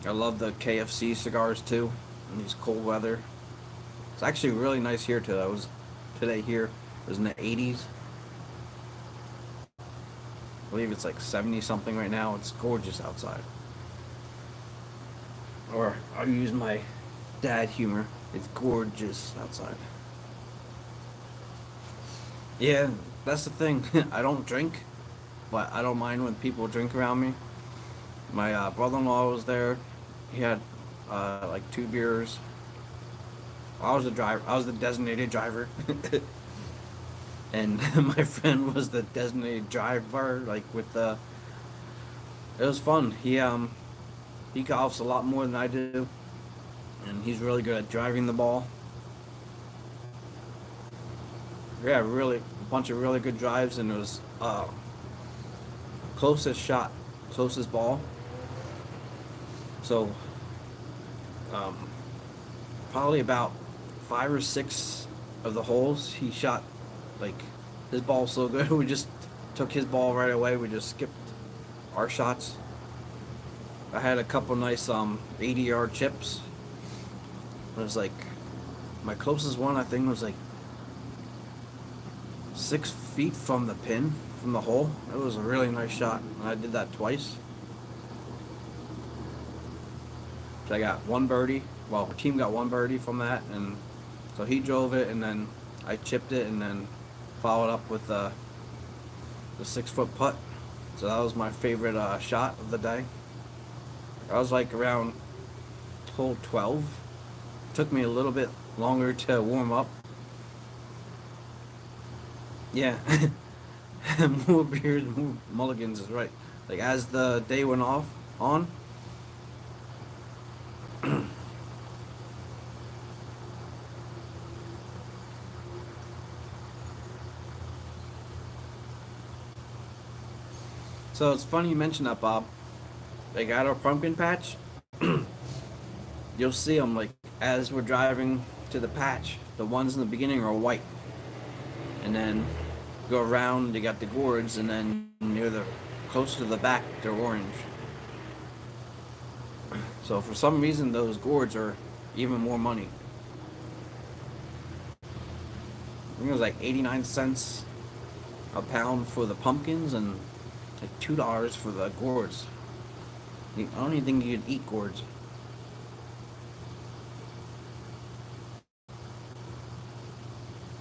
I love the KFC cigars too, in these cold weather. It's actually really nice here today. Today here. It was in the 80s. I believe it's like 70 something right now. It's gorgeous outside. Or I'll use my dad humor. It's gorgeous outside. Yeah, that's the thing. I don't drink, but I don't mind when people drink around me. My brother-in-law was there. He had like 2 beers. I was the driver. I was the designated driver. And my friend was the designated driver, like with the. It was fun. He golfs a lot more than I do, and he's really good at driving the ball. Yeah, really, a bunch of really good drives, and it was closest shot, closest ball. So, probably about 5 or 6 of the holes he shot. Like, his ball's so good, we just took his ball right away. We just skipped our shots. I had a couple nice 80-yard chips. It was like, my closest one I think was like 6 feet from the pin, from the hole. It was a really nice shot. I did that twice. So I got 1 birdie. Well, our team got 1 birdie from that, and so he drove it, and then I chipped it, and then followed up with the 6-foot putt. So that was my favorite shot of the day. I was like around hole 12. Took me a little bit longer to warm up. Yeah, more beers, more mulligans is right. Like as the day went on. So it's funny you mentioned that, Bob. Like at our pumpkin patch, you'll see them like as we're driving to the patch. The ones in the beginning are white, and then go around. You got the gourds, and then near the closer to the back, they're orange. So for some reason, those gourds are even more money. I think it was like 89 cents a pound for the pumpkins and like $2 for the gourds. I don't even think you could eat gourds.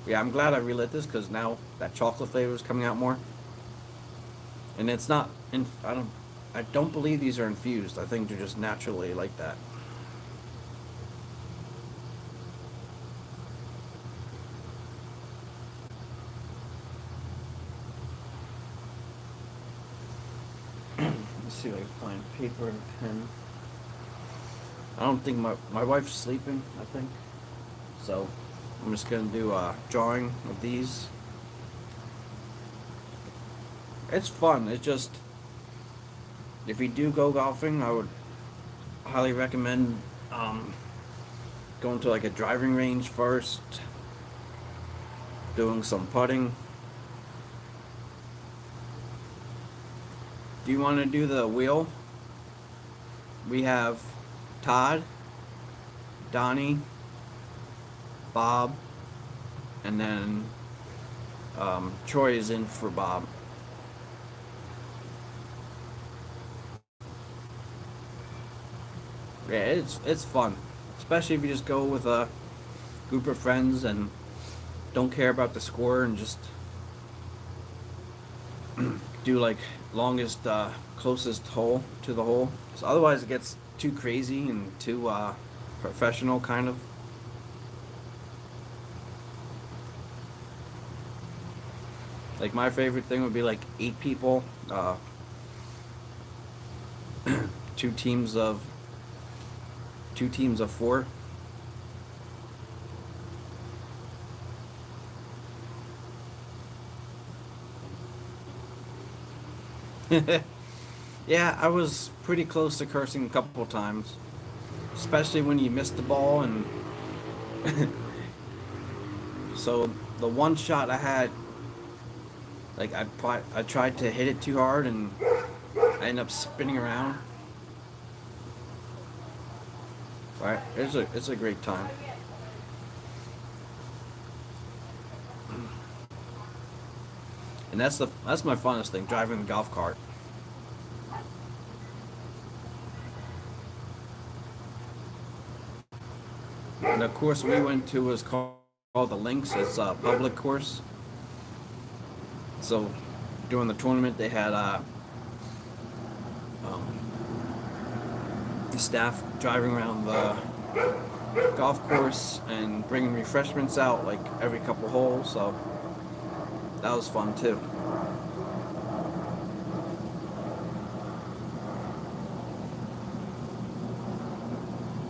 Yeah, I'm glad I relit this because now that chocolate flavor is coming out more. And it's not. I don't believe these are infused. I think they're just naturally like that. Let's see if I can find paper and pen. I don't think my wife's sleeping. I think so. I'm just gonna do a drawing of these. It's fun. It's just, if you do go golfing, I would highly recommend going to like a driving range first, doing some putting. Do you want to do the wheel? We have Todd, Donnie, Bob, and then Troy is in for Bob. Yeah, it's fun, especially if you just go with a group of friends and don't care about the score and just do like longest closest hole to the hole. So otherwise it gets too crazy and too professional kind of. Like my favorite thing would be like 8 people, two teams of 4. Yeah, I was pretty close to cursing a couple of times, especially when you missed the ball. And so the one shot I had, like I tried to hit it too hard and I ended up spinning around. Right, it's a great time. And that's my funnest thing, driving the golf cart. And the course we went to was called the Links. It's a public course. So during the tournament, they had the staff driving around the golf course and bringing refreshments out like every couple holes. So that was fun too.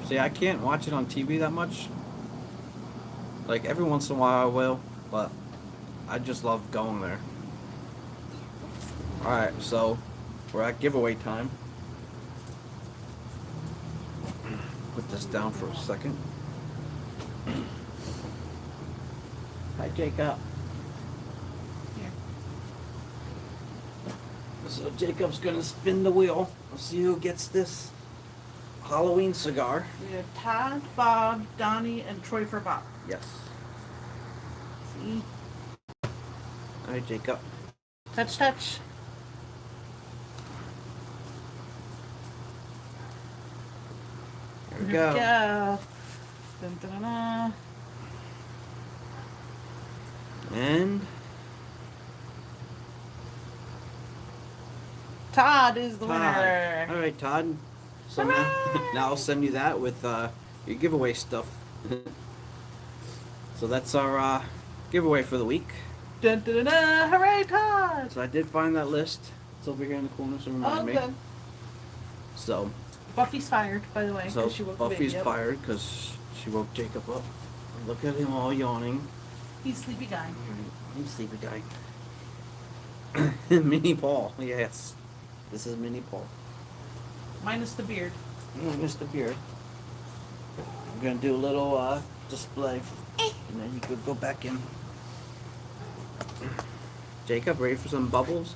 See, I can't watch it on TV that much. Like every once in a while I will, but I just love going there. Alright, so we're at giveaway time. Put this down for a second. Hi, Jacob. Here. So Jacob's gonna spin the wheel. We'll see who gets this Halloween cigar. We have Todd, Bob, Donnie, and Troy for Bob. Yes. See? Alright, Jacob. Touch, touch. Here we Here we go. go. Dun, dun, dun, dun. And Todd is the Todd. winner. Alright, Todd. So now I'll send you that with your giveaway stuff. So that's our giveaway for the week. Dun, dun, dun, dun. Hooray, Todd! So I did find that list. It's over here in the corner, so remind me. good. So Buffy's fired, by the way. 'Cause she woke the Buffy's baby up. fired because she woke Jacob up. Look at him all yawning. He's a sleepy guy. He's sleepy guy. Mini Paul, yes. This is Mini Paul. Minus the beard. Mr. Beard. I'm gonna do a little display, and then you could go back in. Jacob, ready for some bubbles?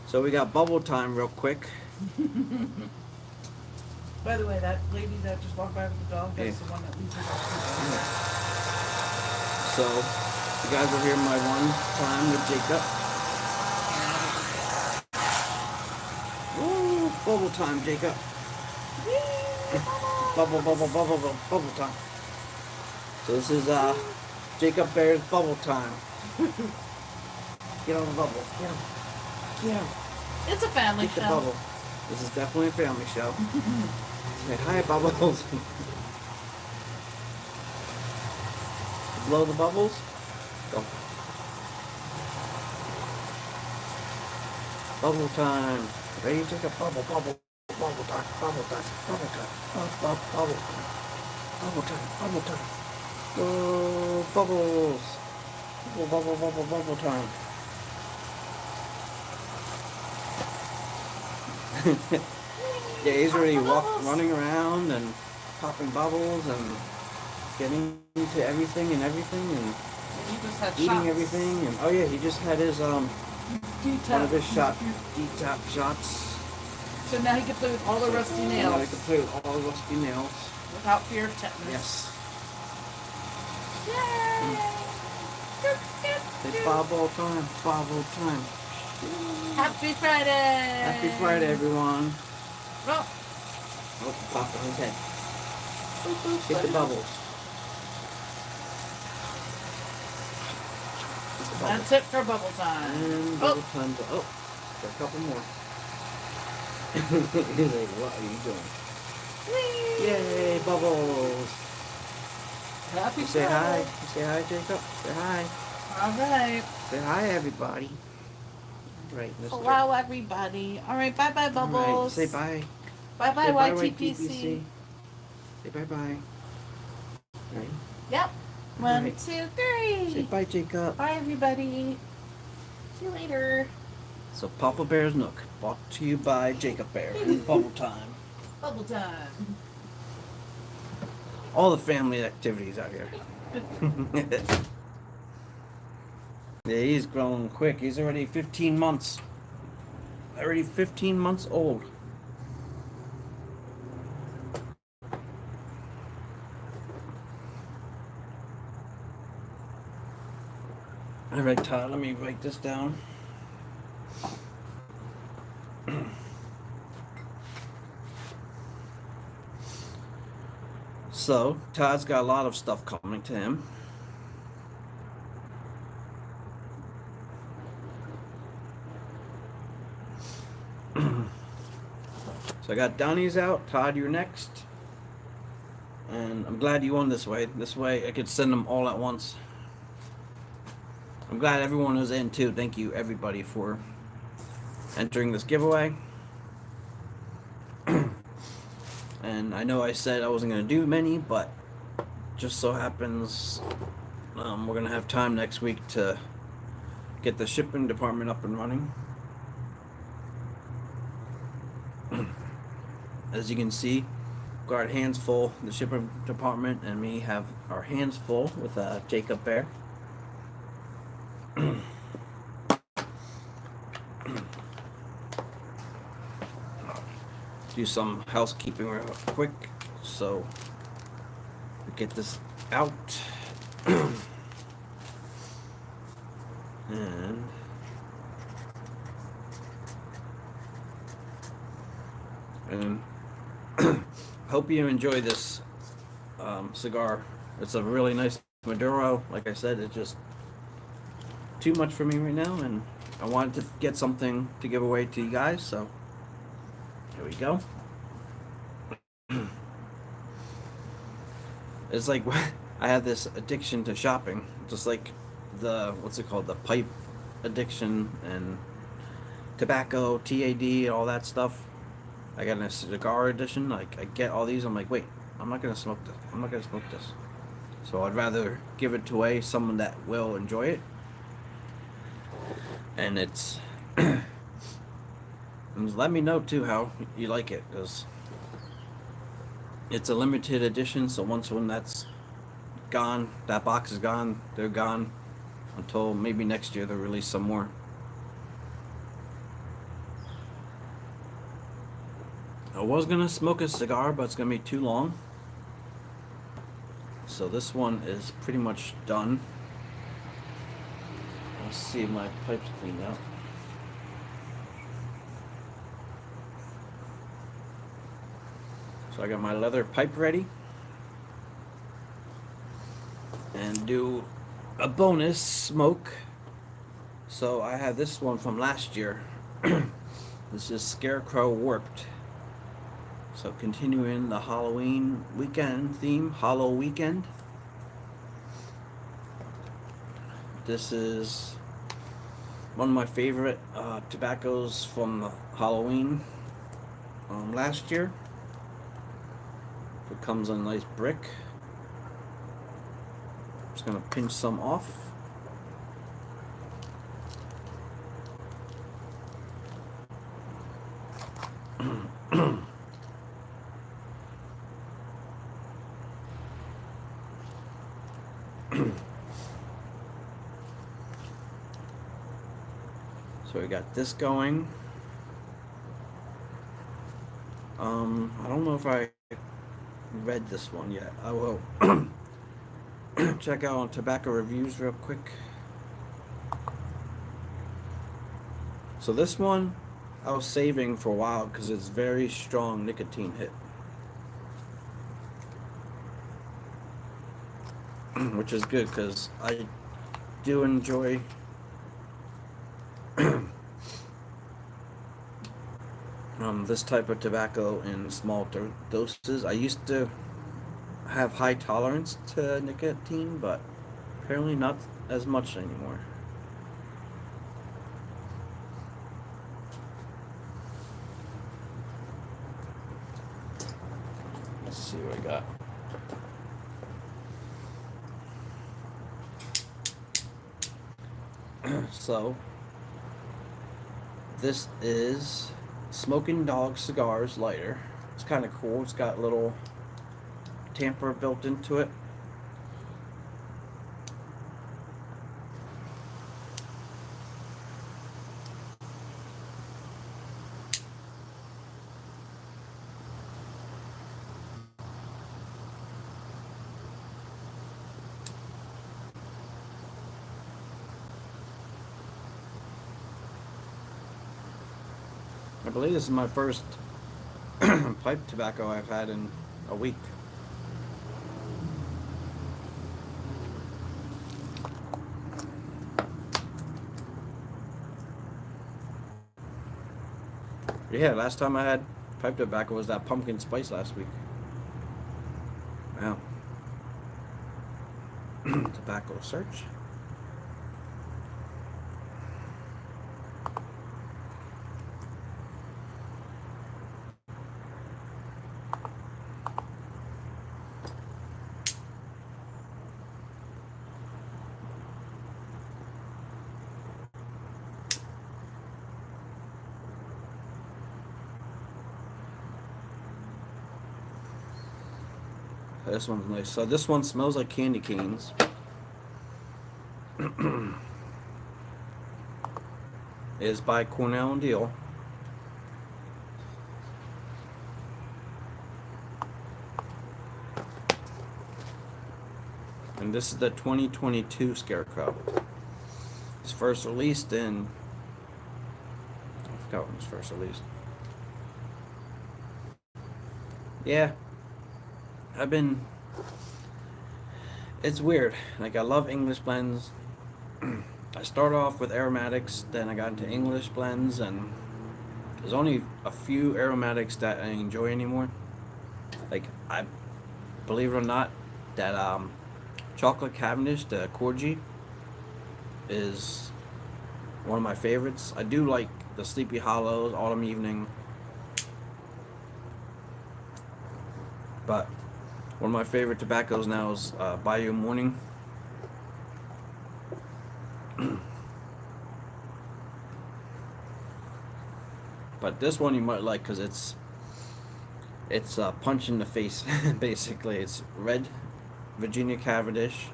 So we got Bubbletime real quick. By the way, that lady that just walked by with the dog, that's Yeah. the one that leaves her dog. So you guys will hear my one time with Jacob. Woo! Bubbletime, Jacob. Bubble time. So this is Jacob Bear's bubble time. Get on the bubble. Get him. Get him. It's a family Get the show. bubble. This is definitely a family show. Say hi, Bubbles. Blow the bubbles. Go. Bubble time. Ready to take a bubble, bubble, bubble time, bubble time, bubble time, bubble time, bubble time, bubble time. Go, bubbles. Bubble, bubble, bubble, bubble time. Yeah, he's already running around and popping bubbles and getting into everything and He just had eating shots. everything, and oh yeah, he just had his one of his D-tap shots. So now he can play with all the rusty Now nails he can play with all the rusty nails. without fear of tetanus. Yes. Yay! It's bubble time, bubble time. Happy Friday! Happy Friday, everyone. Oh, Oh, pop on his head. boop, boop, Get the boop. bubbles. Get the bubbles. That's it for bubble time. And bubble time. Oh, got a couple more. He's like, what are you doing? Whee! Yay, bubbles. Happy You say hi. Friday. You say hi, Jacob. Say hi. All right. Say hi, everybody. Right, Mr. Hello, everybody. All right, bye-bye, All right, Bubbles. say bye. Bye-bye, Say bye, YTPC. Say bye-bye. Right. Yep. One, Right. 2, Say 3. bye, Jacob. Bye, everybody. See you later. So, Papa Bear's Nook, brought to you by Jacob Bear and Bubble Time. Bubble time. All the family activities out here. Yeah, he's growing quick. He's already 15 months. Already 15 months old. All right, Todd, let me write this down. So, Todd's got a lot of stuff coming to him. So I got Donnie's out. Todd, you're next. And I'm glad you won this way. This way I could send them all at once. I'm glad everyone was in too. Thank you everybody for entering this giveaway. And I know I said I wasn't going to do many, but just so happens we're going to have time next week to get the shipping department up and running. As you can see, got our hands full. The shipping department and me have our hands full with Jacob Bear. Do some housekeeping real quick so we get this out. and hope you enjoy this cigar. It's a really nice Maduro. Like I said, it's just too much for me right now, and I wanted to get something to give away to you guys, so here we go. It's like I have this addiction to shopping, just like the what's it called, the pipe addiction and tobacco, TAD, all that stuff. I got a cigar edition. Like I get all these, I'm like, wait, I'm not gonna smoke this. I'm not gonna smoke this. So I'd rather give it away someone that will enjoy it. And it's and let me know too how you like it, because it's a limited edition. So once when that's gone, that box is gone, they're gone until maybe next year they'll release some more. I was gonna smoke a cigar, but it's gonna be too long. So this one is pretty much done. Let's see if my pipe's cleaned out. So I got my leather pipe ready. And do a bonus smoke. So I have this one from last year. This is Scarecrow Warped. So continuing the Halloween weekend theme, Hollow Weekend. This is one of my favorite tobaccos from Halloween last year. It comes in a nice brick. Just gonna pinch some off. So we got this going. I don't know if I read this one yet. I will check out on tobacco reviews real quick. So this one I was saving for a while because it's very strong nicotine hit. Which is good because I do enjoy this type of tobacco in small doses. I used to have high tolerance to nicotine, but apparently not as much anymore. Let's see what I got. So this is Smoking Dog Cigars lighter. It's kind of cool. It's got a little tamper built into it. I believe this is my first pipe tobacco I've had in a week. Yeah, last time I had pipe tobacco was that pumpkin spice last week. Wow. Tobacco search. This one's nice. So this one smells like candy canes. It is by Cornell and Deal. And this is the 2022 Scarecrow. It's first released in... I forgot when it was first released. Yeah. It's weird. Like, I love English blends. I started off with aromatics, then I got into English blends, and there's only a few aromatics that I enjoy anymore. Like, I believe it or not, that chocolate Cavendish, the Corgi, is one of my favorites. I do like the Sleepy Hollows, Autumn Evening, but one of my favorite tobaccos now is Bayou Morning. But this one you might like because it's a punch in the face. Basically, it's red Virginia Cavendish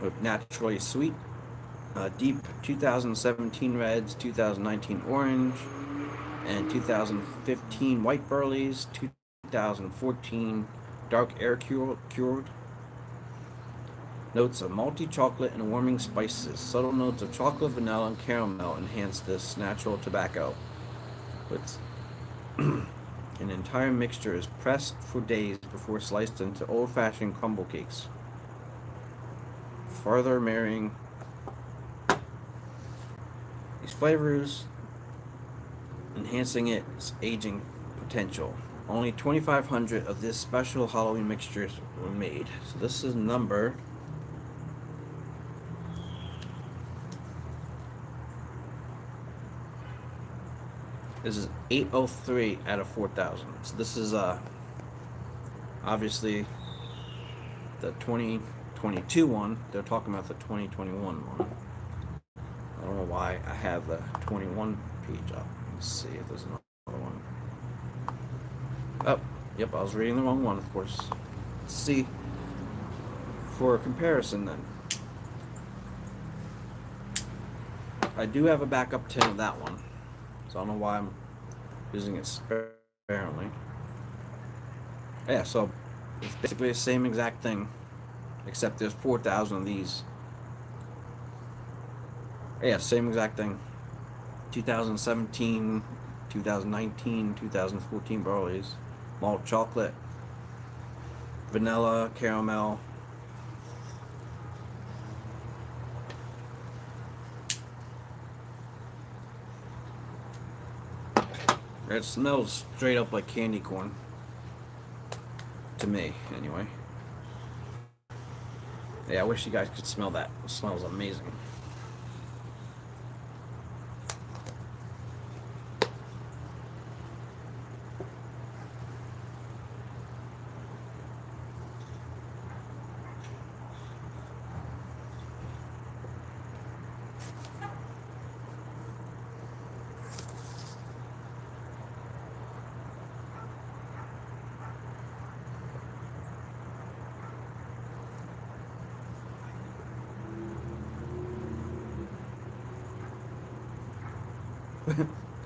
with naturally sweet, deep 2017 reds, 2019 orange, and 2015 white burleys, 2014 dark air cured. Notes of malty chocolate and warming spices. Subtle notes of chocolate, vanilla, and caramel enhance this natural tobacco. It's an entire mixture is pressed for days before sliced into old-fashioned crumble cakes. further marrying these flavors, enhancing its aging potential. Only 2,500 of this special Halloween mixtures were made. So this is number This is 803 out of 4,000. So this is obviously the 2022 one. They're talking about the 2021 one. I don't know why I have the 21 page up. Let's see if there's another one. Oh, yep, I was reading the wrong one, of course. Let's see for comparison then. I do have a backup tin of that one, so I don't know why I'm using it sparingly. Yeah, so it's basically the same exact thing, except there's 4,000 of these. Yeah, same exact thing. 2017, 2019, 2014 barleys, malt chocolate, vanilla, caramel. It smells straight up like candy corn. To me, anyway. Yeah, I wish you guys could smell that. It smells amazing.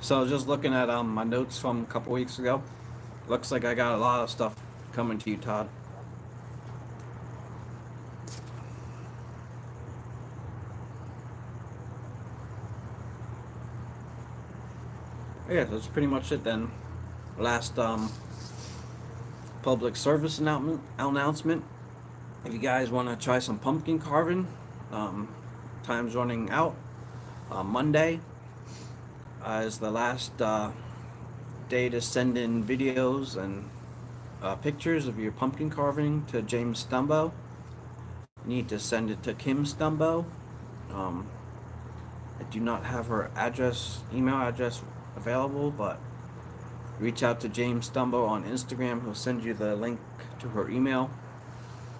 So just looking at my notes from a couple weeks ago, looks like I got a lot of stuff coming to you, Todd. Yeah, that's pretty much it then. Last public service announcement. If you guys want to try some pumpkin carving, time's running out. Monday is the last day to send in videos and pictures of your pumpkin carving to James Stumbo. You need to send it to Kim Stumbo. I do not have her email address available, but reach out to James Stumbo on Instagram. He'll send you the link to her email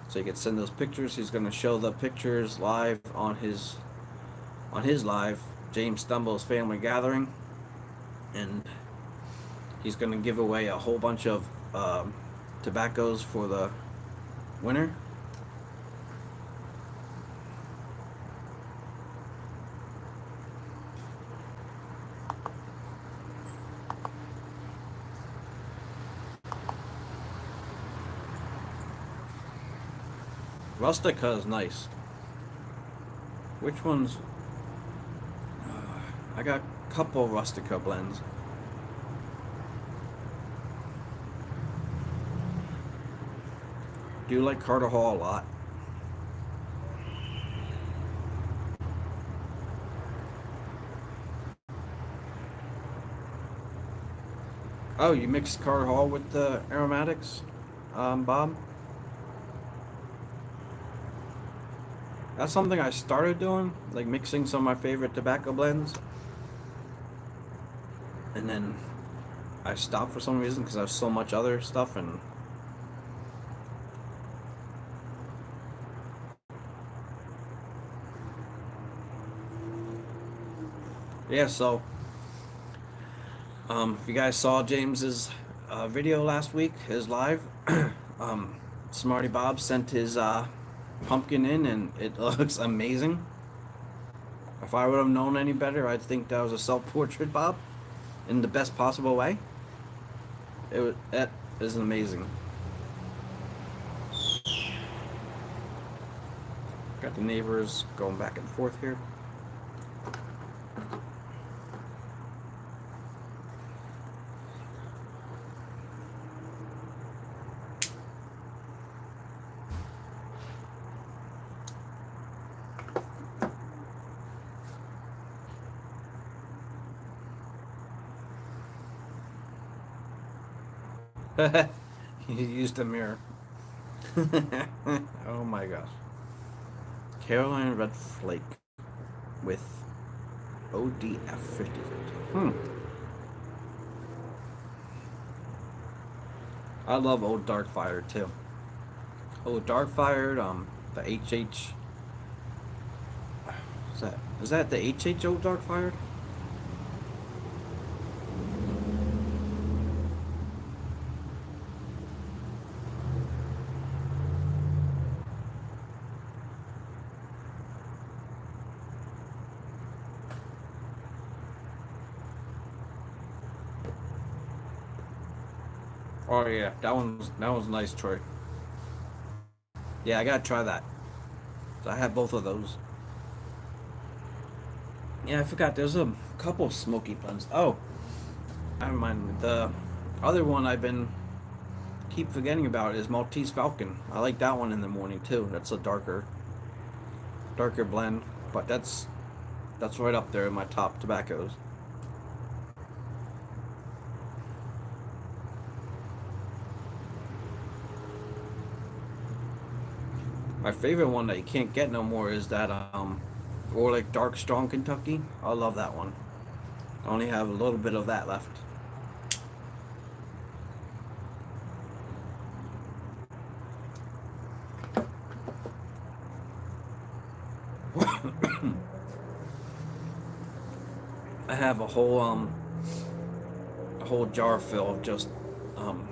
so you can send those pictures. He's going to show the pictures live on his live James Stumbo's family gathering, and he's going to give away a whole bunch of tobaccos for the winner. Rustica is nice. Which ones? I got a couple Rustica blends. Do like Carter Hall a lot. Oh, you mixed Carter Hall with the aromatics, Bob? That's something I started doing, like mixing some of my favorite tobacco blends. And then I stopped for some reason because I have so much other stuff, and yeah, so if you guys saw James's video last week, his live, Smarty Bob sent his pumpkin in, and it looks amazing. If I would have known any better, I'd think that was a self-portrait Bob in the best possible way. That is amazing. Got the neighbors going back and forth here. You used a mirror. Oh my gosh. Carolina Red Flake with ODF 50. I love Old Dark Fire too. Old Dark Fire, the HH. Is that the HH Old Dark Fire? Oh yeah, that one's nice, Troy. Yeah, I gotta try that. I have both of those. Yeah, I forgot. There's a couple of smoky blends. Oh, I remind the other one I've been keep forgetting about is Maltese Falcon. I like that one in the morning too. That's a darker blend, but that's right up there in my top tobaccos. My favorite one that you can't get no more is that or like Dark Strong Kentucky. I love that one. I only have a little bit of that left. I have a whole jar full of just um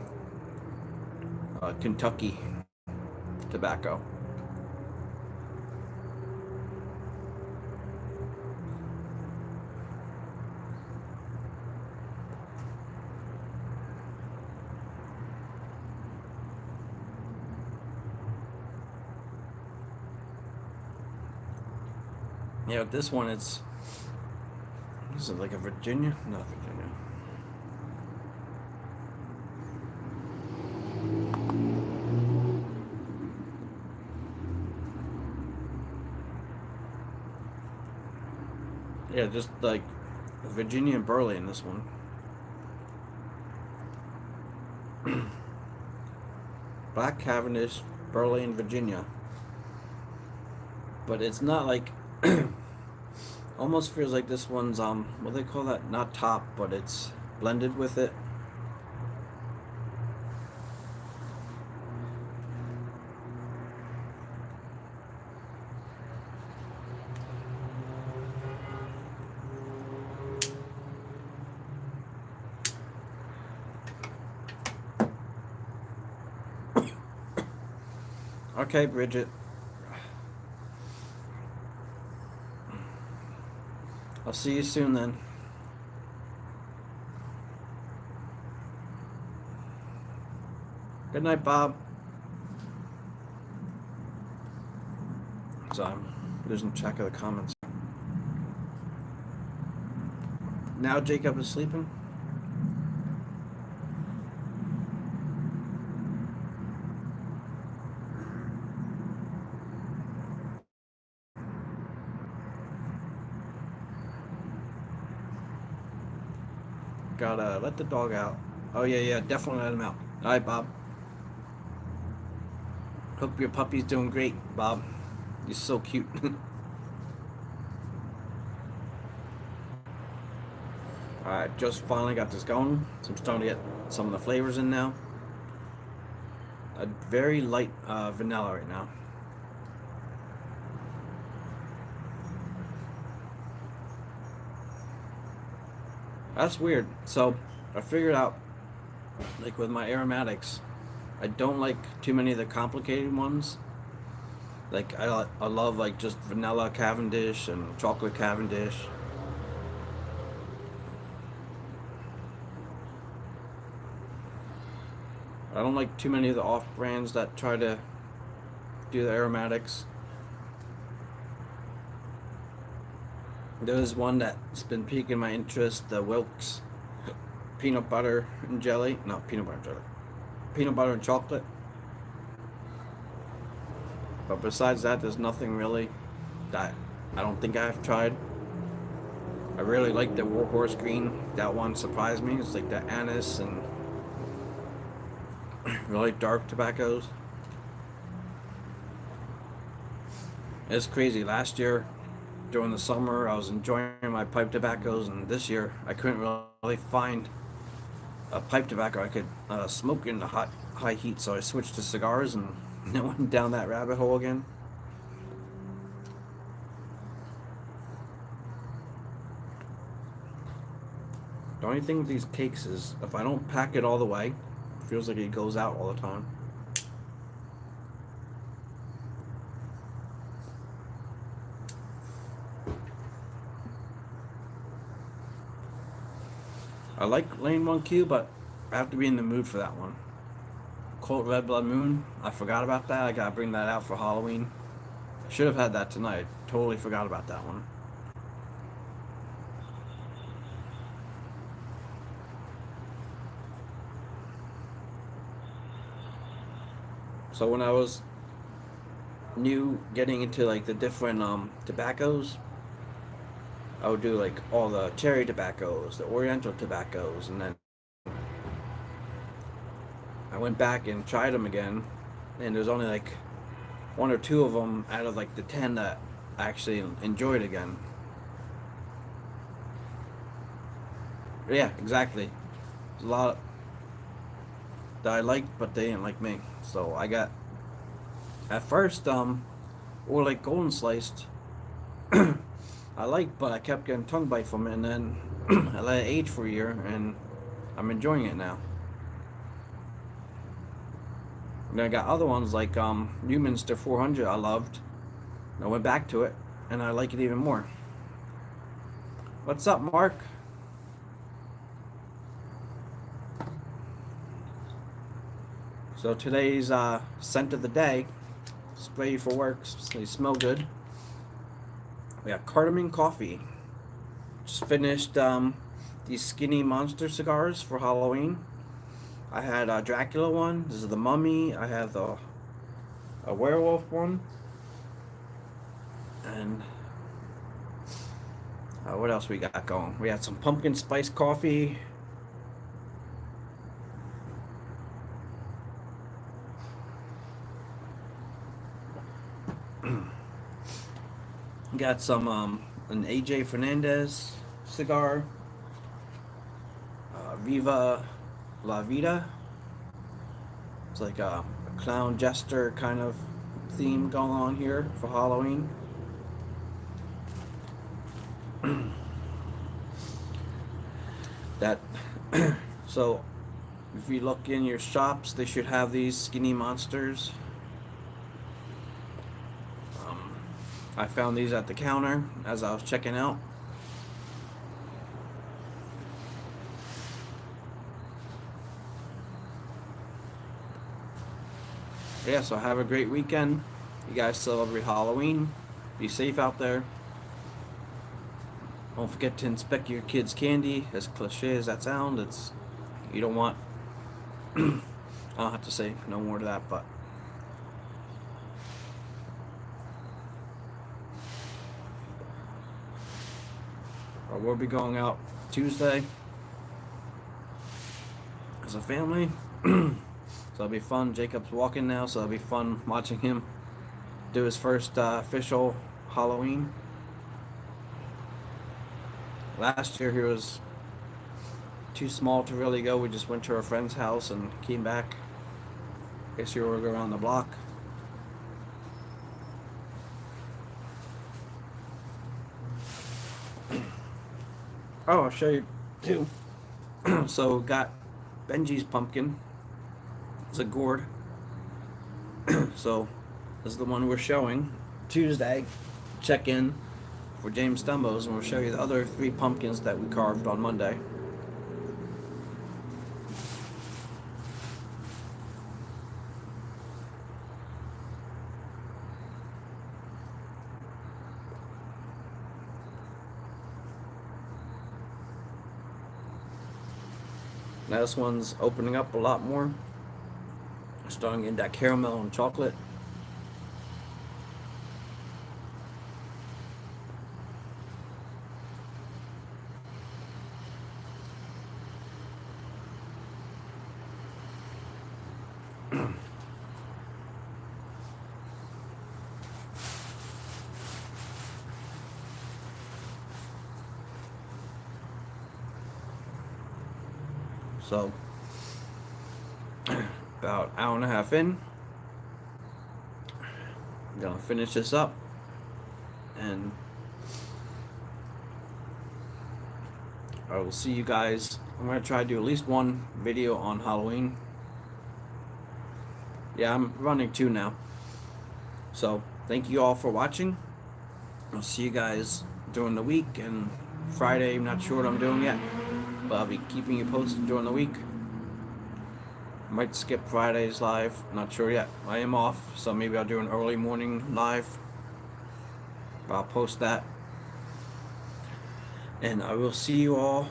Kentucky tobacco. Yeah, this one is it like a Virginia? Not Virginia. Yeah, just like Virginia and Burley in this one. Black Cavendish, Burley, and Virginia. But it's not like almost feels like this one's what do they call that? Not top, but it's blended with it. Okay, Bridget. I'll see you soon then. Good night, Bob. So I'm losing track of the comments. Now Jacob is sleeping. Gotta let the dog out. Oh yeah, definitely let him out. All right, Bob. Hope your puppy's doing great, Bob. He's so cute. Alright, just finally got this going. So I'm starting to get some of the flavors in now. A very light vanilla right now. That's weird. So I figured out, like with my aromatics, I don't like too many of the complicated ones. Like I love like just vanilla Cavendish and chocolate Cavendish. I don't like too many of the off brands that try to do the aromatics. There's one that's been piquing my interest, the Wilkes peanut butter and jelly. Not peanut butter and jelly. Peanut butter and chocolate. But besides that, there's nothing really that I don't think I've tried. I really like the Warhorse Green. That one surprised me. It's like the anise and really dark tobaccos. It's crazy. Last year, during the summer, I was enjoying my pipe tobaccos, and this year I couldn't really find a pipe tobacco I could smoke in the high heat, so I switched to cigars and went down that rabbit hole again. The only thing with these cakes is if I don't pack it all the way, it feels like it goes out all the time. I like Lane 1Q, but I have to be in the mood for that one. Colt Red Blood Moon, I forgot about that. I gotta bring that out for Halloween. Should have had that tonight. Totally forgot about that one. So when I was new getting into like the different tobaccos, I would do like all the cherry tobaccos, the oriental tobaccos, and then I went back and tried them again, and there's only like one or two of them out of like the 10 that I actually enjoyed again. Yeah, exactly. There's a lot that I liked, but they didn't like me. So I got at first or like golden sliced. I liked, but I kept getting tongue bite from it, and then I let it age for a year, and I'm enjoying it now. And then I got other ones like Newminster 400 I loved. I went back to it, and I like it even more. What's up, Mark? So today's scent of the day, spray for work, they smell good. We got cardamom coffee. Just finished these skinny monster cigars for Halloween. I had a Dracula one. This is the Mummy. I have a werewolf one. And what else we got going? We had some pumpkin spice coffee. Got some an AJ Fernandez cigar. Viva La Vida. It's like a clown jester kind of theme going on here for Halloween. That so if you look in your shops, they should have these skinny monsters. I found these at the counter as I was checking out. Yeah, so have a great weekend. You guys celebrate Halloween. Be safe out there. Don't forget to inspect your kids' candy. As cliche as that sounds, it's you don't want. I don't have to say no more to that, but we'll be going out Tuesday as a family. So it'll be fun. Jacob's walking now, so it'll be fun watching him do his first official Halloween. Last year he was too small to really go. We just went to our friend's house and came back. This year we'll go around the block. Oh, I'll show you too. So got Benji's pumpkin. It's a gourd. So this is the one we're showing Tuesday. Check in for James Stumbos, and we'll show you the other 3 pumpkins that we carved on Monday. Now this one's opening up a lot more. Starting in that caramel and chocolate. So about an hour and a half in, I'm gonna finish this up, and I will see you guys. I'm gonna try to do at least one video on Halloween. Yeah, I'm running 2 now. So thank you all for watching. I'll see you guys during the week, and Friday, I'm not sure what I'm doing yet, but I'll be keeping you posted during the week. Might skip Friday's live, not sure yet. I am off, so maybe I'll do an early morning live. But I'll post that. And I will see you all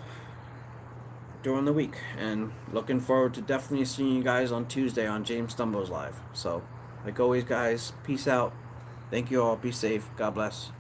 during the week. And looking forward to definitely seeing you guys on Tuesday on James Stumbo's live. So, like always, guys, peace out. Thank you all. Be safe. God bless.